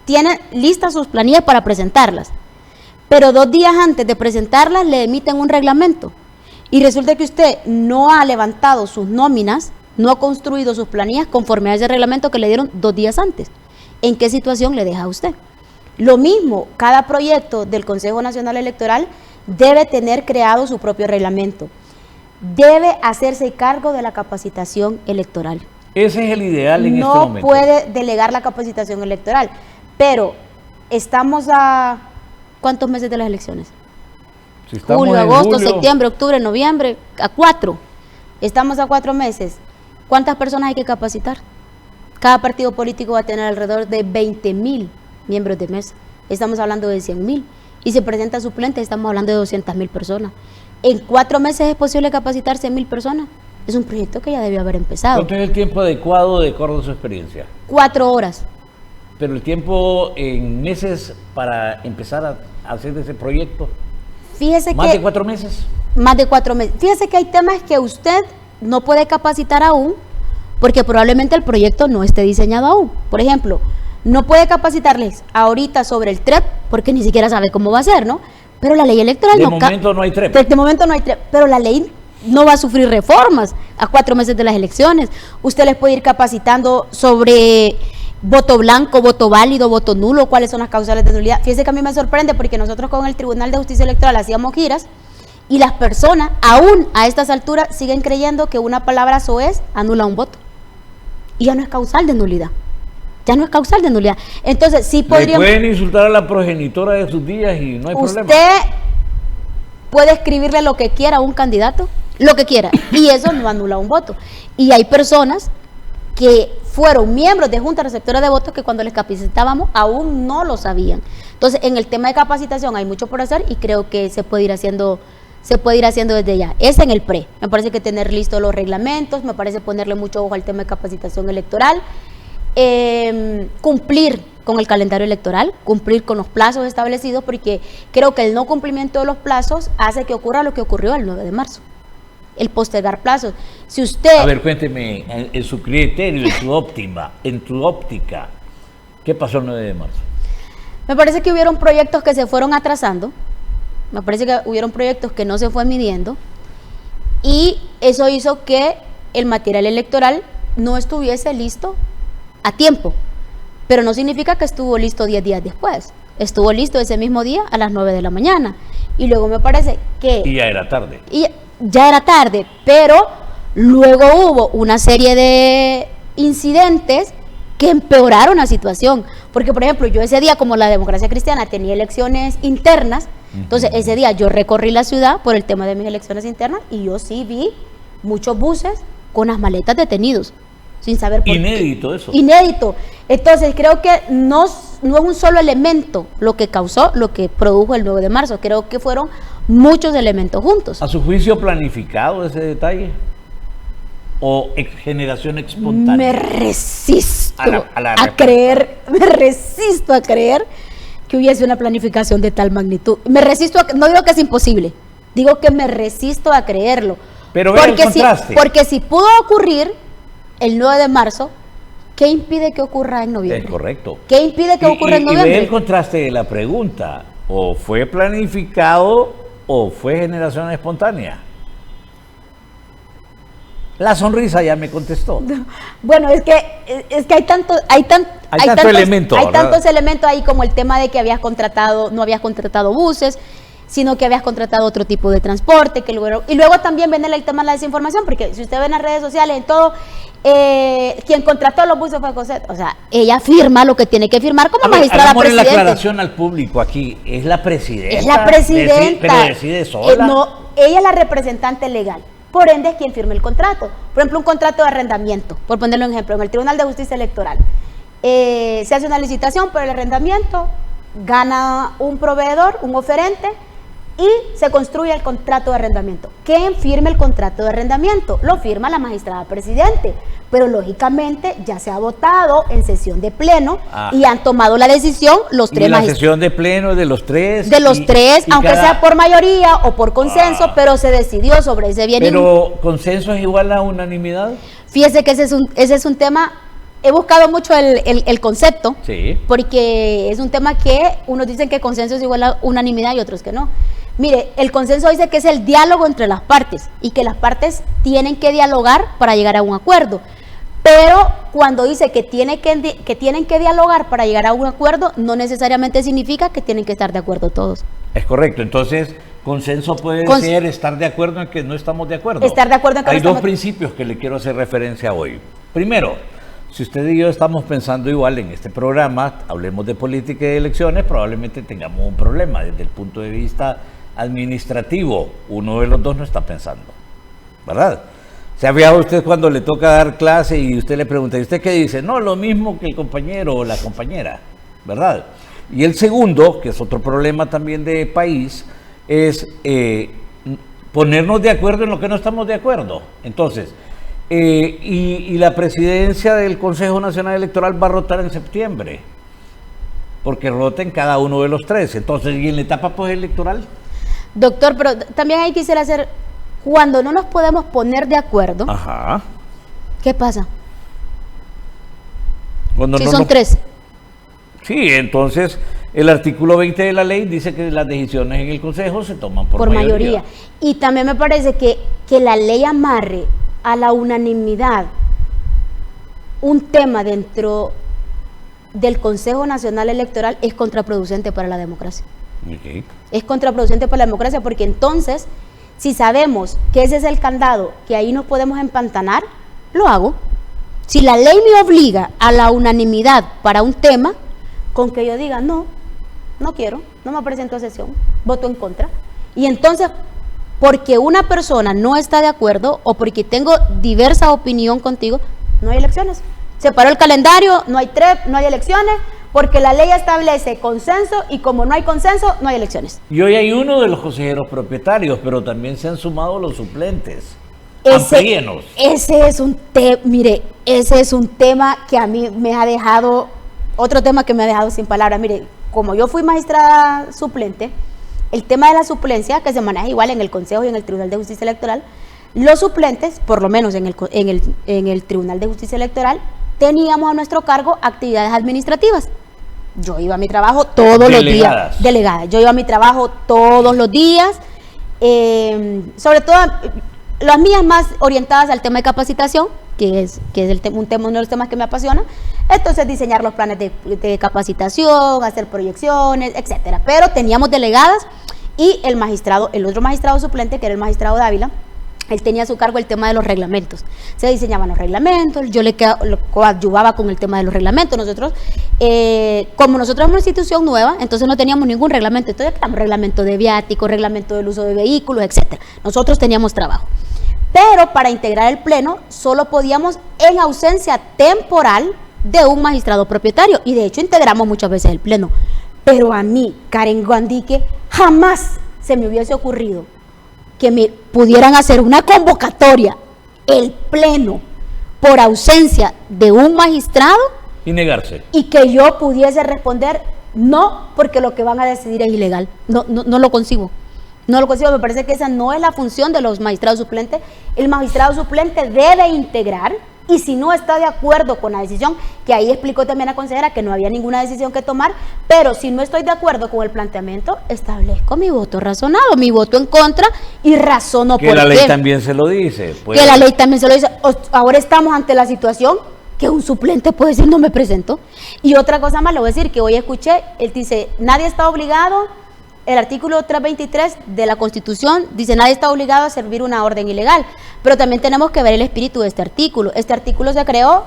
D: tiene listas sus planillas para presentarlas, pero 2 días antes de presentarlas le emiten un reglamento y resulta que usted no ha levantado sus nóminas, no ha construido sus planillas conforme a ese reglamento que le dieron 2 días antes. ¿En qué situación le deja a usted? Lo mismo, cada proyecto del Consejo Nacional Electoral debe tener creado su propio reglamento. Debe hacerse cargo de la capacitación electoral.
C: Ese es el ideal en este momento.
D: No puede delegar la capacitación electoral, pero estamos a... ¿cuántos meses de las elecciones?
C: Si estamos
D: julio,
C: en
D: agosto,
C: julio,
D: septiembre, octubre, noviembre, a 4. Estamos a 4 meses. ¿Cuántas personas hay que capacitar? Cada partido político va a tener alrededor de 20,000 miembros de mesa. Estamos hablando de 100,000. Y si presenta suplente, estamos hablando de 200,000 personas. ¿En 4 meses es posible capacitar 100,000 personas? Es un proyecto que ya debió haber empezado.
C: ¿cuánto es el tiempo adecuado de acuerdo a su experiencia?
D: 4 horas.
C: Pero el tiempo en meses para empezar a hacer ese proyecto,
D: Fíjese
C: ¿más
D: que...
C: de 4 meses?
D: Más de 4 meses. Fíjese que hay temas que usted no puede capacitar aún porque probablemente el proyecto no esté diseñado aún. Por ejemplo, no puede capacitarles ahorita sobre el TREP porque ni siquiera sabe cómo va a ser, ¿no? Pero la ley electoral
C: De momento no hay TREP.
D: De momento no hay TREP, pero la ley no va a sufrir reformas a 4 meses de las elecciones. Usted les puede ir capacitando sobre voto blanco, voto válido, voto nulo, cuáles son las causales de nulidad. Fíjese que a mí me sorprende porque nosotros con el Tribunal de Justicia Electoral hacíamos giras y las personas, aún a estas alturas, siguen creyendo que una palabra soez anula un voto. Y ya no es causal de nulidad. Ya no es causal de nulidad. Entonces, sí podríamos...
C: Le pueden insultar a la progenitora de sus días y no hay problema.
D: Usted puede escribirle lo que quiera a un candidato, lo que quiera, y eso no anula un voto. Y hay personas que fueron miembros de junta receptora de votos que cuando les capacitábamos aún no lo sabían. Entonces, en el tema de capacitación hay mucho por hacer y creo que se puede ir haciendo desde ya. Es en el pre. Me parece que tener listos los reglamentos, me parece ponerle mucho ojo al tema de capacitación electoral. cumplir con el calendario electoral, cumplir con los plazos establecidos, porque creo que el no cumplimiento de los plazos hace que ocurra lo que ocurrió el 9 de marzo. El postergar plazos. Si usted...
C: A ver, cuénteme, en su criterio, en su óptica, ¿qué pasó el 9 de marzo?
D: Me parece que hubieron proyectos que se fueron atrasando, me parece que hubieron proyectos que no se fue midiendo, y eso hizo que el material electoral no estuviese listo a tiempo, pero no significa que estuvo listo 10 días después, estuvo listo ese mismo día a las 9 de la mañana, y luego me parece que...
C: Y ya era tarde.
D: Y ya era tarde, pero luego hubo una serie de incidentes que empeoraron la situación, porque por ejemplo yo ese día, como la Democracia Cristiana tenía elecciones internas, entonces ese día yo recorrí la ciudad por el tema de mis elecciones internas y yo sí vi muchos buses con las maletas detenidos, sin saber por
C: Inédito
D: qué.
C: Eso.
D: Inédito. Entonces creo que no es un solo elemento lo que causó, lo que produjo el 9 de marzo, creo que fueron muchos elementos juntos.
C: ¿A su juicio planificado ese detalle? ¿O generación espontánea?
D: Me resisto
C: me
D: resisto a creer que hubiese una planificación de tal magnitud. Me resisto, no digo que es imposible, digo que me resisto a creerlo.
C: Pero vea el contraste.
D: Porque si pudo ocurrir el 9 de marzo, ¿qué impide que ocurra en noviembre?
C: Es correcto.
D: ¿Qué impide que ocurra en noviembre?
C: Y ve el contraste de la pregunta. ¿O fue planificado o fue generación espontánea? La sonrisa ya me contestó.
D: Bueno, es que hay tantos
C: elementos
D: ahí, como el tema de que no habías contratado buses, sino que habías contratado otro tipo de transporte, y luego también viene el tema de la desinformación, porque si usted ve en las redes sociales, en todo, quien contrató los buses fue Cosette, o sea, ella firma lo que tiene que firmar como magistrada presidente.
C: La aclaración al público aquí, es la presidenta.
D: Es la presidenta.
C: Pero decide sola.
D: No, ella es la representante legal. Por ende es quien firma el contrato. Por ejemplo, un contrato de arrendamiento, por ponerlo en ejemplo, en el Tribunal de Justicia Electoral. Se hace una licitación por el arrendamiento, gana un proveedor, un oferente, y se construye el contrato de arrendamiento. ¿Quién firma el contrato de arrendamiento? Lo firma la magistrada presidente, pero lógicamente ya se ha votado en sesión de pleno y han tomado la decisión los tres magistrados.
C: ¿Y la sesión de pleno de los tres?
D: De los tres, aunque sea por mayoría o por consenso, pero se decidió sobre ese bien.
C: ¿Pero consenso es igual a unanimidad?
D: Fíjese que ese es un tema. He buscado mucho el concepto,
C: sí,
D: porque es un tema que unos dicen que consenso es igual a unanimidad y otros que no. Mire, el consenso dice que es el diálogo entre las partes y que las partes tienen que dialogar para llegar a un acuerdo. Pero cuando dice que tienen que dialogar para llegar a un acuerdo, no necesariamente significa que tienen que estar de acuerdo todos.
C: Es correcto. Entonces, consenso puede ser estar de acuerdo en que no estamos de acuerdo.
D: Estar de acuerdo en que
C: Hay dos principios que le quiero hacer referencia hoy. Primero, si usted y yo estamos pensando igual en este programa, hablemos de política y de elecciones, probablemente tengamos un problema desde el punto de vista administrativo. Uno de los dos no está pensando, ¿verdad? ¿Se ha fijado usted cuando le toca dar clase y usted le pregunta, ¿y usted qué dice? No, lo mismo que el compañero o la compañera, ¿verdad? Y el segundo, que es otro problema también de país, es ponernos de acuerdo en lo que no estamos de acuerdo. Entonces, y la presidencia del Consejo Nacional Electoral va a rotar en septiembre, porque rota en cada uno de los tres. Entonces, ¿y en la etapa postelectoral?
D: Doctor, pero también ahí quisiera hacer, cuando no nos podemos poner de acuerdo,
C: ajá,
D: ¿qué pasa?
C: Cuando
D: si
C: no
D: son tres.
C: Sí, entonces el artículo 20 de la ley dice que las decisiones en el Consejo se toman por mayoría.
D: Y también me parece que la ley amarre a la unanimidad un tema dentro del Consejo Nacional Electoral es contraproducente para la democracia.
C: Okay.
D: Es contraproducente para la democracia porque entonces, si sabemos que ese es el candado, que ahí nos podemos empantanar, lo hago. Si la ley me obliga a la unanimidad para un tema, con que yo diga, no quiero, no me presento a sesión, voto en contra. Y entonces, porque una persona no está de acuerdo o porque tengo diversa opinión contigo, no hay elecciones. Se paró el calendario, no hay TREP, no hay elecciones, porque la ley establece consenso y como no hay consenso, no hay elecciones.
C: Y hoy hay uno de los consejeros propietarios, pero también se han sumado los suplentes. Amplíenos.
D: Ese es un tema que a mí me ha dejado, otro tema que me ha dejado sin palabras. Mire, como yo fui magistrada suplente, el tema de la suplencia, que se maneja igual en el Consejo y en el Tribunal de Justicia Electoral, los suplentes, por lo menos en el Tribunal de Justicia Electoral, teníamos a nuestro cargo actividades administrativas. Yo iba a mi trabajo todos los días. Delegada. Yo iba a mi trabajo todos los días, sobre todo las mías más orientadas al tema de capacitación, que es uno de los temas que me apasiona. Entonces, diseñar los planes de capacitación, hacer proyecciones, etcétera. Pero teníamos delegadas y el otro magistrado suplente, que era el magistrado Dávila, él tenía a su cargo el tema de los reglamentos. Se diseñaban los reglamentos, yo lo coadyuvaba con el tema de los reglamentos. Nosotros, como nosotros somos una institución nueva, entonces no teníamos ningún reglamento. Entonces, reglamento de viáticos, reglamento del uso de vehículos, etcétera. Nosotros teníamos trabajo. Pero para integrar el pleno, solo podíamos en ausencia temporal de un magistrado propietario. Y de hecho, integramos muchas veces el pleno. Pero a mí, Karen Guandique, jamás se me hubiese ocurrido que me pudieran hacer una convocatoria, el pleno, por ausencia de un magistrado.
C: Y negarse.
D: Y que yo pudiese responder no, porque lo que van a decidir es ilegal. No lo concibo. No lo consigo, me parece que esa no es la función de los magistrados suplentes. El magistrado suplente debe integrar, y si no está de acuerdo con la decisión, que ahí explicó también la consejera que no había ninguna decisión que tomar, pero si no estoy de acuerdo con el planteamiento, establezco mi voto razonado, mi voto en contra, y razono por qué.
C: Que la ley también se lo dice.
D: Que la ley también se lo dice. Ahora estamos ante la situación que un suplente puede decir no me presento. Y otra cosa más, le voy a decir que hoy escuché, él dice, nadie está obligado. El artículo 323 de la Constitución dice, nadie está obligado a servir una orden ilegal, pero también tenemos que ver el espíritu de este artículo. Este artículo se creó,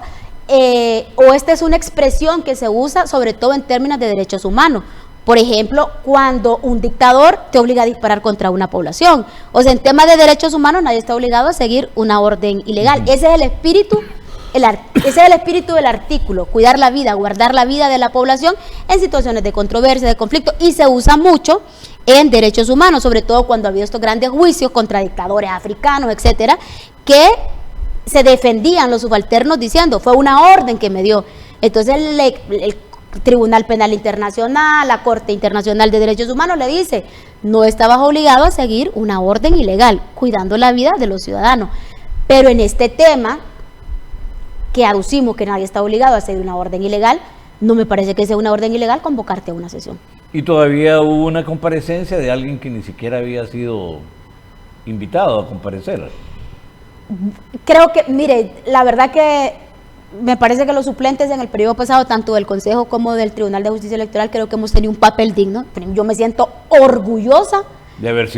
D: o esta es una expresión que se usa sobre todo en términos de derechos humanos. Por ejemplo, cuando un dictador te obliga a disparar contra una población. O sea, en temas de derechos humanos nadie está obligado a seguir una orden ilegal. Ese es el espíritu. Ese es el espíritu del artículo, cuidar la vida, guardar la vida de la población en situaciones de controversia, de conflicto, y se usa mucho en derechos humanos, sobre todo cuando ha habido estos grandes juicios contra dictadores africanos, etcétera, que se defendían los subalternos diciendo, fue una orden que me dio. Entonces el Tribunal Penal Internacional, la Corte Internacional de Derechos Humanos le dice, no estabas obligado a seguir una orden ilegal, cuidando la vida de los ciudadanos. Pero en este tema, que aducimos que nadie está obligado a seguir una orden ilegal, no me parece que sea una orden ilegal convocarte a una sesión.
C: Y todavía hubo una comparecencia de alguien que ni siquiera había sido invitado a comparecer.
D: Creo que, mire, la verdad que me parece que los suplentes en el periodo pasado, tanto del Consejo como del Tribunal de Justicia Electoral, creo que hemos tenido un papel digno. Yo me siento orgullosa de haber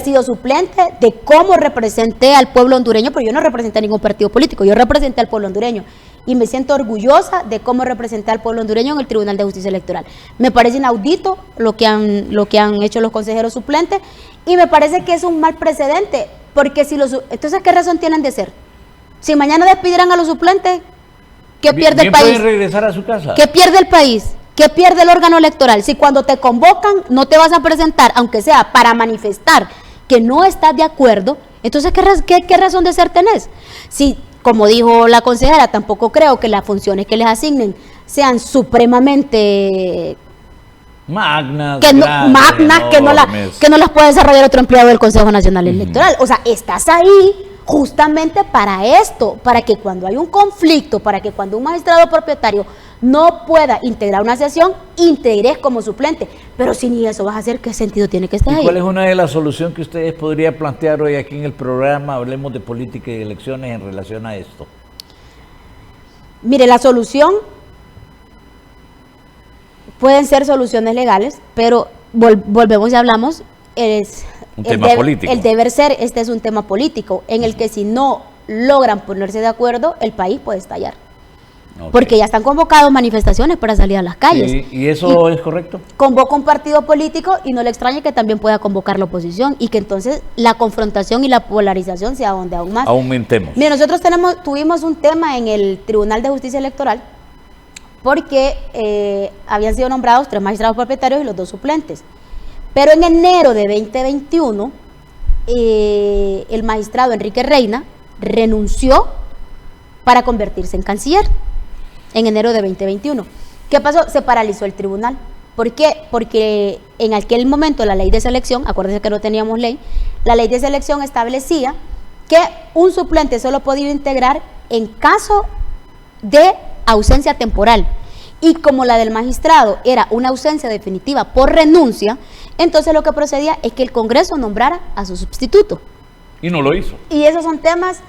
D: sido suplente, de cómo representé al pueblo hondureño, pero yo no representé a ningún partido político, yo representé al pueblo hondureño. Y me siento orgullosa de cómo representé al pueblo hondureño en el Tribunal de Justicia Electoral. Me parece inaudito lo que han hecho los consejeros suplentes, y me parece que es un mal precedente, porque entonces, ¿qué razón tienen de ser? Si mañana despidieran a los suplentes, ¿qué pierde el país?
C: ¿Pueden regresar a su casa?
D: ¿Qué pierde el país? ¿Qué pierde el órgano electoral? Si cuando te convocan no te vas a presentar, aunque sea para manifestar que no estás de acuerdo, entonces ¿qué razón de ser tenés? Si, como dijo la consejera, tampoco creo que las funciones que les asignen sean supremamente
C: magnas,
D: que no las puede desarrollar otro empleado del Consejo Nacional Electoral. O sea, estás ahí justamente para esto, para que cuando hay un conflicto, para que cuando un magistrado propietario no pueda integrar una sesión, integres como suplente. Pero si ni eso vas a hacer, ¿qué sentido tiene que estar ahí?
C: ¿Cuál es una de las soluciones que ustedes podrían plantear hoy aquí en el programa? Hablemos de política y elecciones en relación a esto.
D: Mire, la solución pueden ser soluciones legales, pero volvemos y hablamos,
C: un tema político.
D: El deber ser, este es un tema político, en el que si no logran ponerse de acuerdo, el país puede estallar. Okay. Porque ya están convocadas manifestaciones para salir a las calles.
C: ¿Y eso es correcto?
D: Convoca un partido político y no le extraña que también pueda convocar la oposición, y que entonces la confrontación y la polarización sea donde aún más.
C: Aumentemos.
D: Mira, nosotros tuvimos un tema en el Tribunal de Justicia Electoral, porque habían sido nombrados 3 magistrados propietarios y los 2 suplentes. Pero en enero de 2021, el magistrado Enrique Reina renunció para convertirse en canciller en enero de 2021. ¿Qué pasó? Se paralizó el tribunal. ¿Por qué? Porque en aquel momento la ley de selección, acuérdense que no teníamos ley, la ley de selección establecía que un suplente solo podía integrar en caso de ausencia temporal. Y como la del magistrado era una ausencia definitiva por renuncia, entonces lo que procedía es que el Congreso nombrara a su sustituto.
C: Y no lo hizo.
D: Y esos son temas,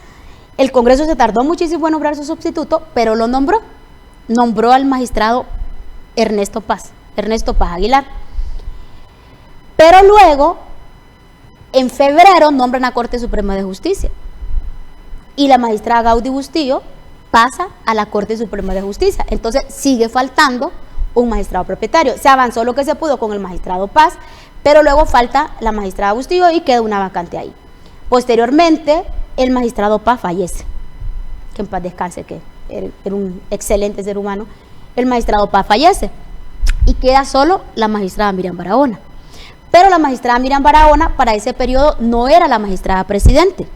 D: el Congreso se tardó muchísimo en nombrar su sustituto, pero lo nombró. Nombró al magistrado Ernesto Paz Aguilar. Pero luego, en febrero, nombran a Corte Suprema de Justicia. Y la magistrada Gaudí Bustillo pasa a la Corte Suprema de Justicia. Entonces sigue faltando un magistrado propietario. Se avanzó lo que se pudo con el magistrado Paz, pero luego falta la magistrada Bustillo y queda una vacante ahí. Posteriormente, el magistrado Paz fallece. Que en paz descanse, que era un excelente ser humano. El magistrado Paz fallece y queda solo la magistrada Miriam Barahona. Pero la magistrada Miriam Barahona para ese periodo no era la magistrada presidente.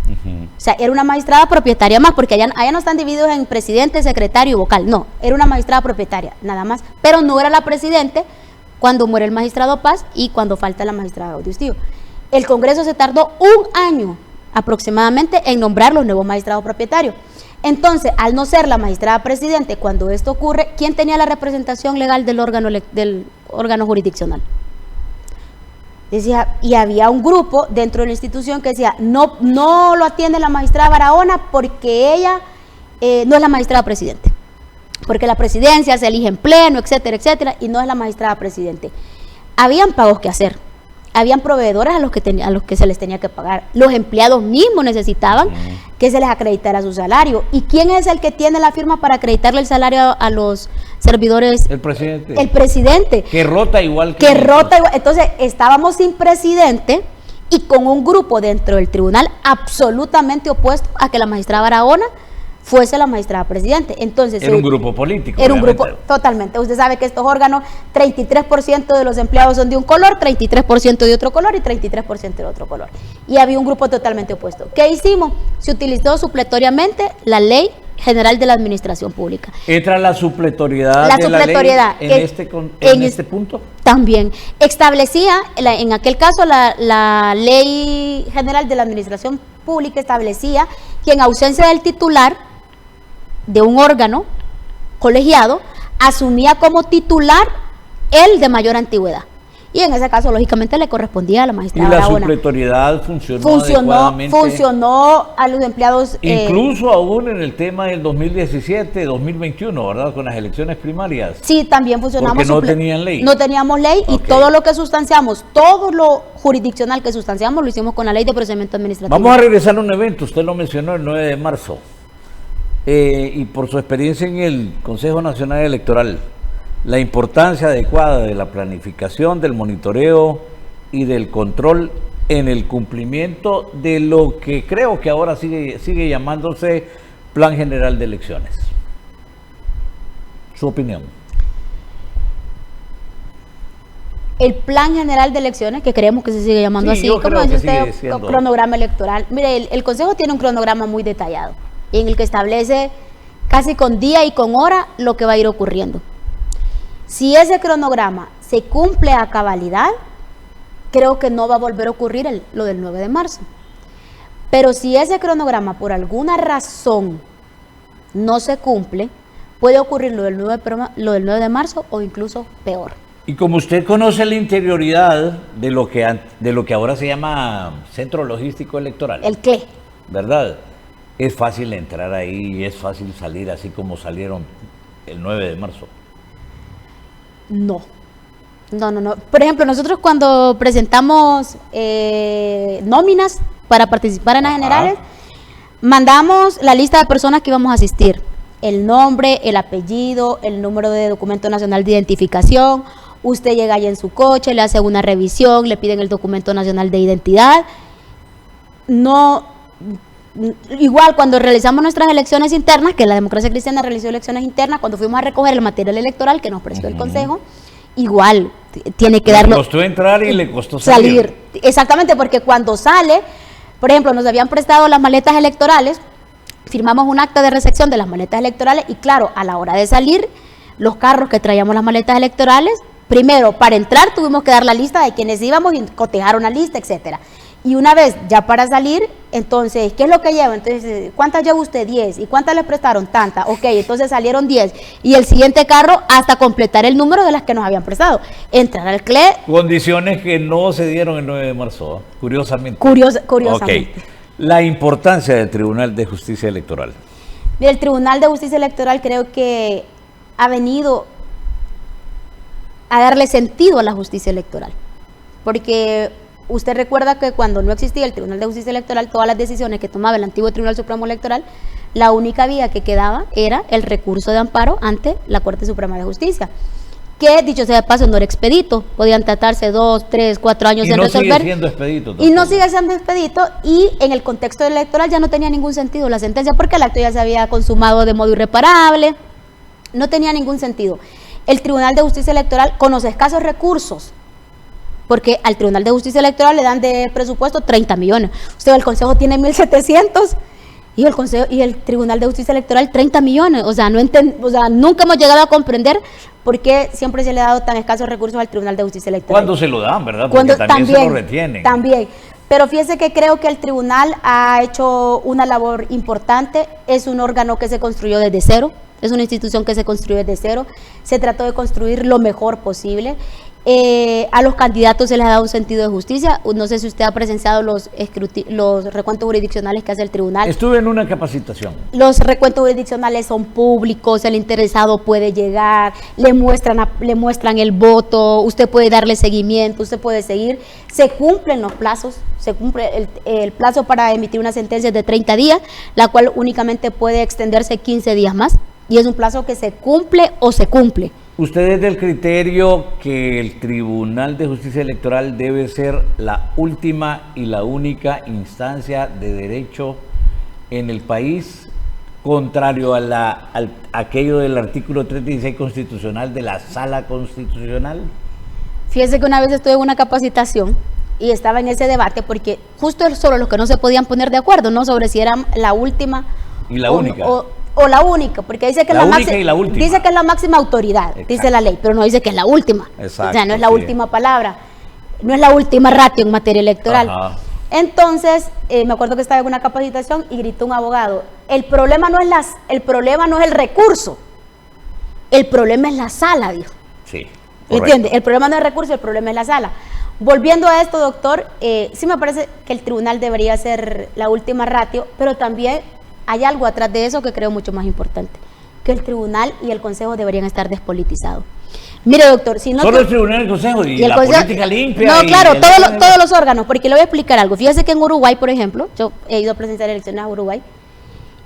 D: O sea, era una magistrada propietaria más, porque allá no están divididos en presidente, secretario y vocal. No, era una magistrada propietaria, nada más. Pero no era la presidente cuando muere el magistrado Paz y cuando falta la magistrada Gaudí Bustillo. El Congreso se tardó un año aproximadamente en nombrar los nuevos magistrados propietarios. Entonces, al no ser la magistrada presidente, cuando esto ocurre, ¿quién tenía la representación legal del órgano jurisdiccional? Decía, y había un grupo dentro de la institución que decía, no lo atiende la magistrada Barahona porque ella no es la magistrada presidente, porque la presidencia se elige en pleno, etcétera, etcétera, y no es la magistrada presidente. Habían pagos que hacer, habían proveedores a los que se les tenía que pagar, los empleados mismos necesitaban que se les acreditara su salario. ¿Y quién es el que tiene la firma para acreditarle el salario a los servidores?
C: El presidente.
D: El presidente.
C: Que rota igual
D: que rota igual. Entonces, estábamos sin presidente y con un grupo dentro del tribunal absolutamente opuesto a que la magistrada Barahona fuese la magistrada presidente. Entonces,
C: era un grupo político.
D: Era un grupo, totalmente. Usted sabe que estos órganos, 33% de los empleados son de un color, 33% de otro color y 33% de otro color. Y había un grupo totalmente opuesto. ¿Qué hicimos? Se utilizó supletoriamente la Ley General de la Administración Pública.
C: ¿Entra la supletoriedad
D: la
C: de
D: supletoriedad
C: la ley en este punto?
D: También. Establecía, en aquel caso, la Ley General de la Administración Pública establecía que en ausencia del titular de un órgano colegiado, asumía como titular el de mayor antigüedad. Y en ese caso, lógicamente, le correspondía a la magistrada Barahona.
C: ¿Y la supletoriedad adecuadamente?
D: Funcionó a los empleados.
C: Incluso aún en el tema del 2017, 2021, ¿verdad? Con las elecciones primarias.
D: Sí, también funcionamos.
C: Porque no tenían ley.
D: No teníamos ley y todo lo que sustanciamos, todo lo jurisdiccional que sustanciamos, lo hicimos con la Ley de Procedimiento Administrativo.
C: Vamos a regresar a un evento, usted lo mencionó el 9 de marzo. Y por su experiencia en el Consejo Nacional Electoral, la importancia adecuada de la planificación, del monitoreo y del control en el cumplimiento de lo que creo que ahora sigue llamándose Plan General de Elecciones. Su opinión.
D: El Plan General de Elecciones, que creemos que se sigue llamando así, como dice usted, cronograma electoral. Mire, el Consejo tiene un cronograma muy detallado, en el que establece casi con día y con hora lo que va a ir ocurriendo. Si ese cronograma se cumple a cabalidad, creo que no va a volver a ocurrir lo del 9 de marzo. Pero si ese cronograma por alguna razón no se cumple, puede ocurrir lo del 9 de marzo o incluso peor.
C: Y como usted conoce la interioridad de lo que ahora se llama Centro Logístico Electoral,
D: el CLE,
C: ¿verdad? Es fácil entrar ahí y es fácil salir así como salieron el 9 de marzo.
D: No. Por ejemplo, nosotros cuando presentamos nóminas para participar en las generales, mandamos la lista de personas que íbamos a asistir. El nombre, el apellido, el número de documento nacional de identificación. Usted llega ahí en su coche, le hace una revisión, le piden el documento nacional de identidad. Igual cuando realizamos nuestras elecciones internas, que la Democracia Cristiana realizó elecciones internas, cuando fuimos a recoger el material electoral que nos prestó el Consejo, igual tiene que darlo.
C: Le costó entrar y le costó
D: salir. Exactamente, porque cuando sale, Por ejemplo, nos habían prestado las maletas electorales, firmamos un acta de recepción de las maletas electorales y claro, a la hora de salir, los carros que traíamos las maletas electorales, primero, para entrar tuvimos que dar la lista de quienes íbamos y cotejar una lista, etcétera. Y una vez ya para salir, entonces, ¿qué es lo que lleva? Entonces, ¿cuántas lleva usted? 10. ¿Y cuántas le prestaron? Tanta. Ok, entonces salieron 10. Y el siguiente carro hasta completar el número de las que nos habían prestado. Entrar al CLE.
C: Condiciones que no se dieron el 9 de marzo, curiosamente.
D: Curiosamente.
C: Ok. La importancia del Tribunal de Justicia Electoral.
D: El Tribunal de Justicia Electoral creo que ha venido a darle sentido a la justicia electoral. Porque usted recuerda que cuando no existía el Tribunal de Justicia Electoral, todas las decisiones que tomaba el antiguo Tribunal Supremo Electoral, la única vía que quedaba era el recurso de amparo ante la Corte Suprema de Justicia, que dicho sea de paso no era expedito, podían tratarse 2, 3, 4 años en resolver.
C: Y no sigue siendo expedito.
D: Y no sigue siendo expedito, y en el contexto electoral ya no tenía ningún sentido la sentencia, porque el acto ya se había consumado de modo irreparable, no tenía ningún sentido. El Tribunal de Justicia Electoral, con los escasos recursos, porque al Tribunal de Justicia Electoral le dan de presupuesto 30 millones. Usted, el Consejo tiene 1.700 y el Tribunal de Justicia Electoral 30 millones. O sea, nunca hemos llegado a comprender por qué siempre se le ha dado tan escasos recursos al Tribunal de Justicia Electoral.
C: ¿Cuándo se lo dan, verdad? Porque también se lo retienen.
D: También. Pero fíjese que creo que el tribunal ha hecho una labor importante. Es un órgano que se construyó desde cero. Es una institución que se construyó desde cero. Se trató de construir lo mejor posible. A los candidatos se les ha dado un sentido de justicia. No sé si usted ha presenciado los recuentos jurisdiccionales que hace el tribunal.
C: Estuve en una capacitación.
D: Los recuentos jurisdiccionales son públicos, el interesado puede llegar, le muestran el voto, usted puede darle seguimiento, usted puede seguir. Se cumplen los plazos, se cumple el plazo para emitir una sentencia de 30 días, la cual únicamente puede extenderse 15 días más, y es un plazo que se cumple o se cumple.
C: ¿Usted es del criterio que el Tribunal de Justicia Electoral debe ser la última y la única instancia de derecho en el país, contrario a aquello del artículo 316 constitucional de la Sala Constitucional? Fíjese
D: que una vez estuve en una capacitación y estaba en ese debate, porque justo solo los que no se podían poner de acuerdo, ¿no?, sobre si era la última
C: y la única.
D: O la única, porque dice que dice que es la máxima autoridad. Exacto. Dice la ley, pero no dice que es la última.
C: Exacto,
D: o sea, no es la última palabra, no es la última ratio en materia electoral.
C: Ajá.
D: Entonces, me acuerdo que estaba en una capacitación y gritó un abogado: el problema no es el recurso, el problema es la sala, dijo.
C: Sí.
D: ¿Me entiende? El problema no es el recurso, el problema es la sala. Volviendo a esto, doctor, sí me parece que el tribunal debería ser la última ratio, pero también hay algo atrás de eso que creo mucho más importante, que el tribunal y el consejo deberían estar despolitizados. Mire, doctor, si no...
C: Solo el tribunal y el consejo y la política limpia.
D: No, claro, todos los órganos, porque le voy a explicar algo. Fíjese que en Uruguay, por ejemplo, yo he ido a presenciar elecciones a Uruguay,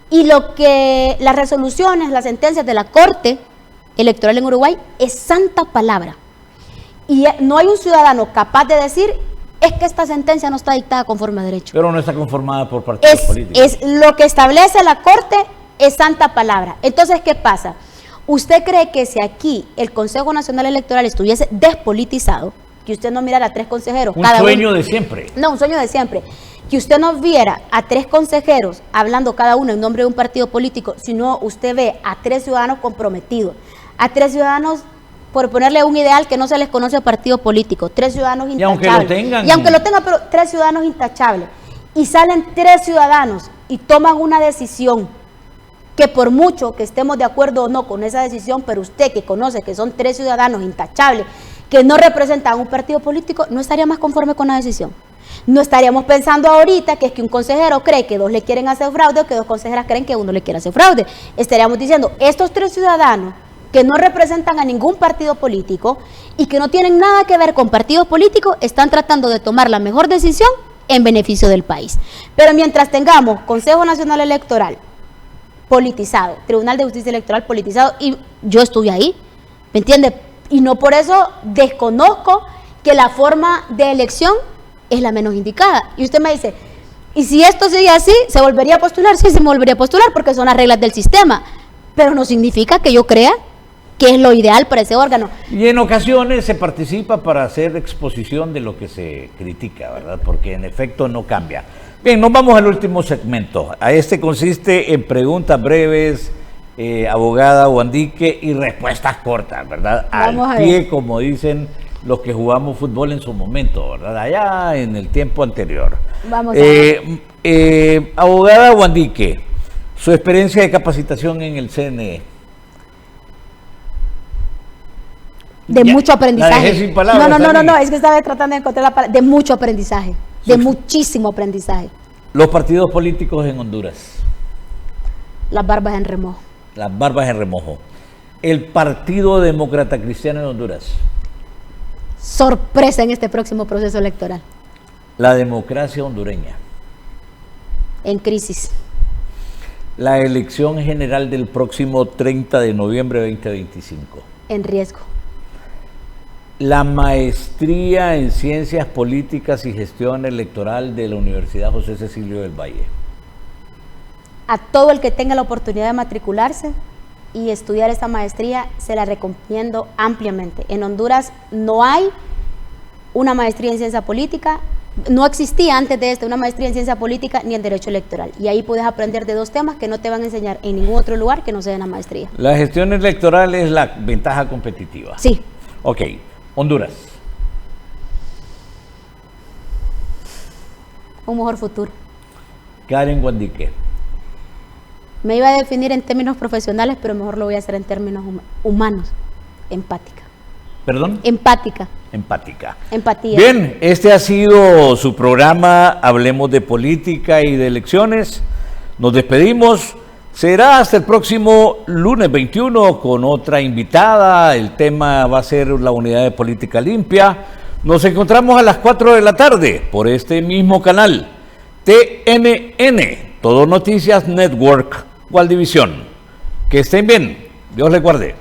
D: y las resoluciones, las sentencias de la Corte Electoral en Uruguay es santa palabra. Y no hay un ciudadano capaz de decir: es que esta sentencia no está dictada conforme a derecho.
C: Pero no está conformada por partidos políticos.
D: Es lo que establece la Corte, es santa palabra. Entonces, ¿qué pasa? ¿Usted cree que si aquí el Consejo Nacional Electoral estuviese despolitizado, que usted no mirara a 3 consejeros?
C: Un sueño de siempre.
D: No, un sueño de siempre. Que usted no viera a 3 consejeros hablando cada uno en nombre de un partido político, sino usted ve a 3 ciudadanos comprometidos, a 3 ciudadanos, por ponerle un ideal que no se les conoce a partido político, 3 ciudadanos intachables.
C: Y aunque lo tengan.
D: Pero 3 ciudadanos intachables. Y salen 3 ciudadanos y toman una decisión que, por mucho que estemos de acuerdo o no con esa decisión, pero usted que conoce que son 3 ciudadanos intachables, que no representan un partido político, no estaría más conforme con la decisión. No estaríamos pensando ahorita que es que un consejero cree que 2 le quieren hacer fraude, o que 2 consejeras creen que 1 le quiere hacer fraude. Estaríamos diciendo: estos 3 ciudadanos que no representan a ningún partido político y que no tienen nada que ver con partidos políticos, están tratando de tomar la mejor decisión en beneficio del país. Pero mientras tengamos Consejo Nacional Electoral politizado, Tribunal de Justicia Electoral politizado, y yo estuve ahí, ¿me entiende? Y no por eso desconozco que la forma de elección es la menos indicada. Y usted me dice: ¿y si esto sigue así, se volvería a postular? Sí, se volvería a postular, porque son las reglas del sistema, pero no significa que yo crea que es lo ideal para ese órgano.
C: Y en ocasiones se participa para hacer exposición de lo que se critica, ¿verdad? Porque en efecto no cambia. Bien, nos vamos al último segmento. A este consiste en preguntas breves, abogada Wandique, y respuestas cortas, ¿verdad?
D: Vamos
C: Al
D: a
C: pie,
D: ver.
C: como dicen los que jugamos fútbol en su momento, ¿verdad? Allá en el tiempo anterior.
D: Vamos a ver.
C: Abogada Wandique, su experiencia de capacitación en el CNE.
D: De
C: Ya,
D: mucho aprendizaje.
C: la dejé sin palabras,
D: No,
C: Ani.
D: es que estaba tratando de encontrar la palabra. De mucho aprendizaje, de muchísimo aprendizaje.
C: Los partidos políticos en Honduras.
D: Las barbas en remojo.
C: Las barbas en remojo. El Partido Demócrata Cristiano en Honduras.
D: Sorpresa en este próximo proceso electoral.
C: La democracia hondureña.
D: En crisis.
C: La elección general del próximo 30 de noviembre de 2025.
D: En riesgo.
C: La maestría en Ciencias Políticas y Gestión Electoral de la Universidad José Cecilio del Valle.
D: A todo el que tenga la oportunidad de matricularse y estudiar esta maestría, se la recomiendo ampliamente. En Honduras no hay una maestría en ciencia política, no existía antes de esto una maestría en ciencia política ni en derecho electoral. Y ahí puedes aprender de dos temas que no te van a enseñar en ningún otro lugar que no sea en la maestría.
C: La gestión electoral es la ventaja competitiva.
D: Sí,
C: Ok, Honduras.
D: un mejor futuro.
C: Karen Wandique.
D: Me iba a definir en términos profesionales, pero mejor lo voy a hacer en términos humanos. Empática.
C: ¿Perdón?
D: Empática.
C: Empática.
D: Empatía.
C: Bien, este ha sido su programa Hablemos de Política y de Elecciones. Nos despedimos. Será hasta el próximo lunes 21 con otra invitada. El tema va a ser la Unidad de Política Limpia. Nos encontramos a las 4 de la tarde por este mismo canal. TNN, Todo Noticias Network, Gualdivisión. Que estén bien. Dios les guarde.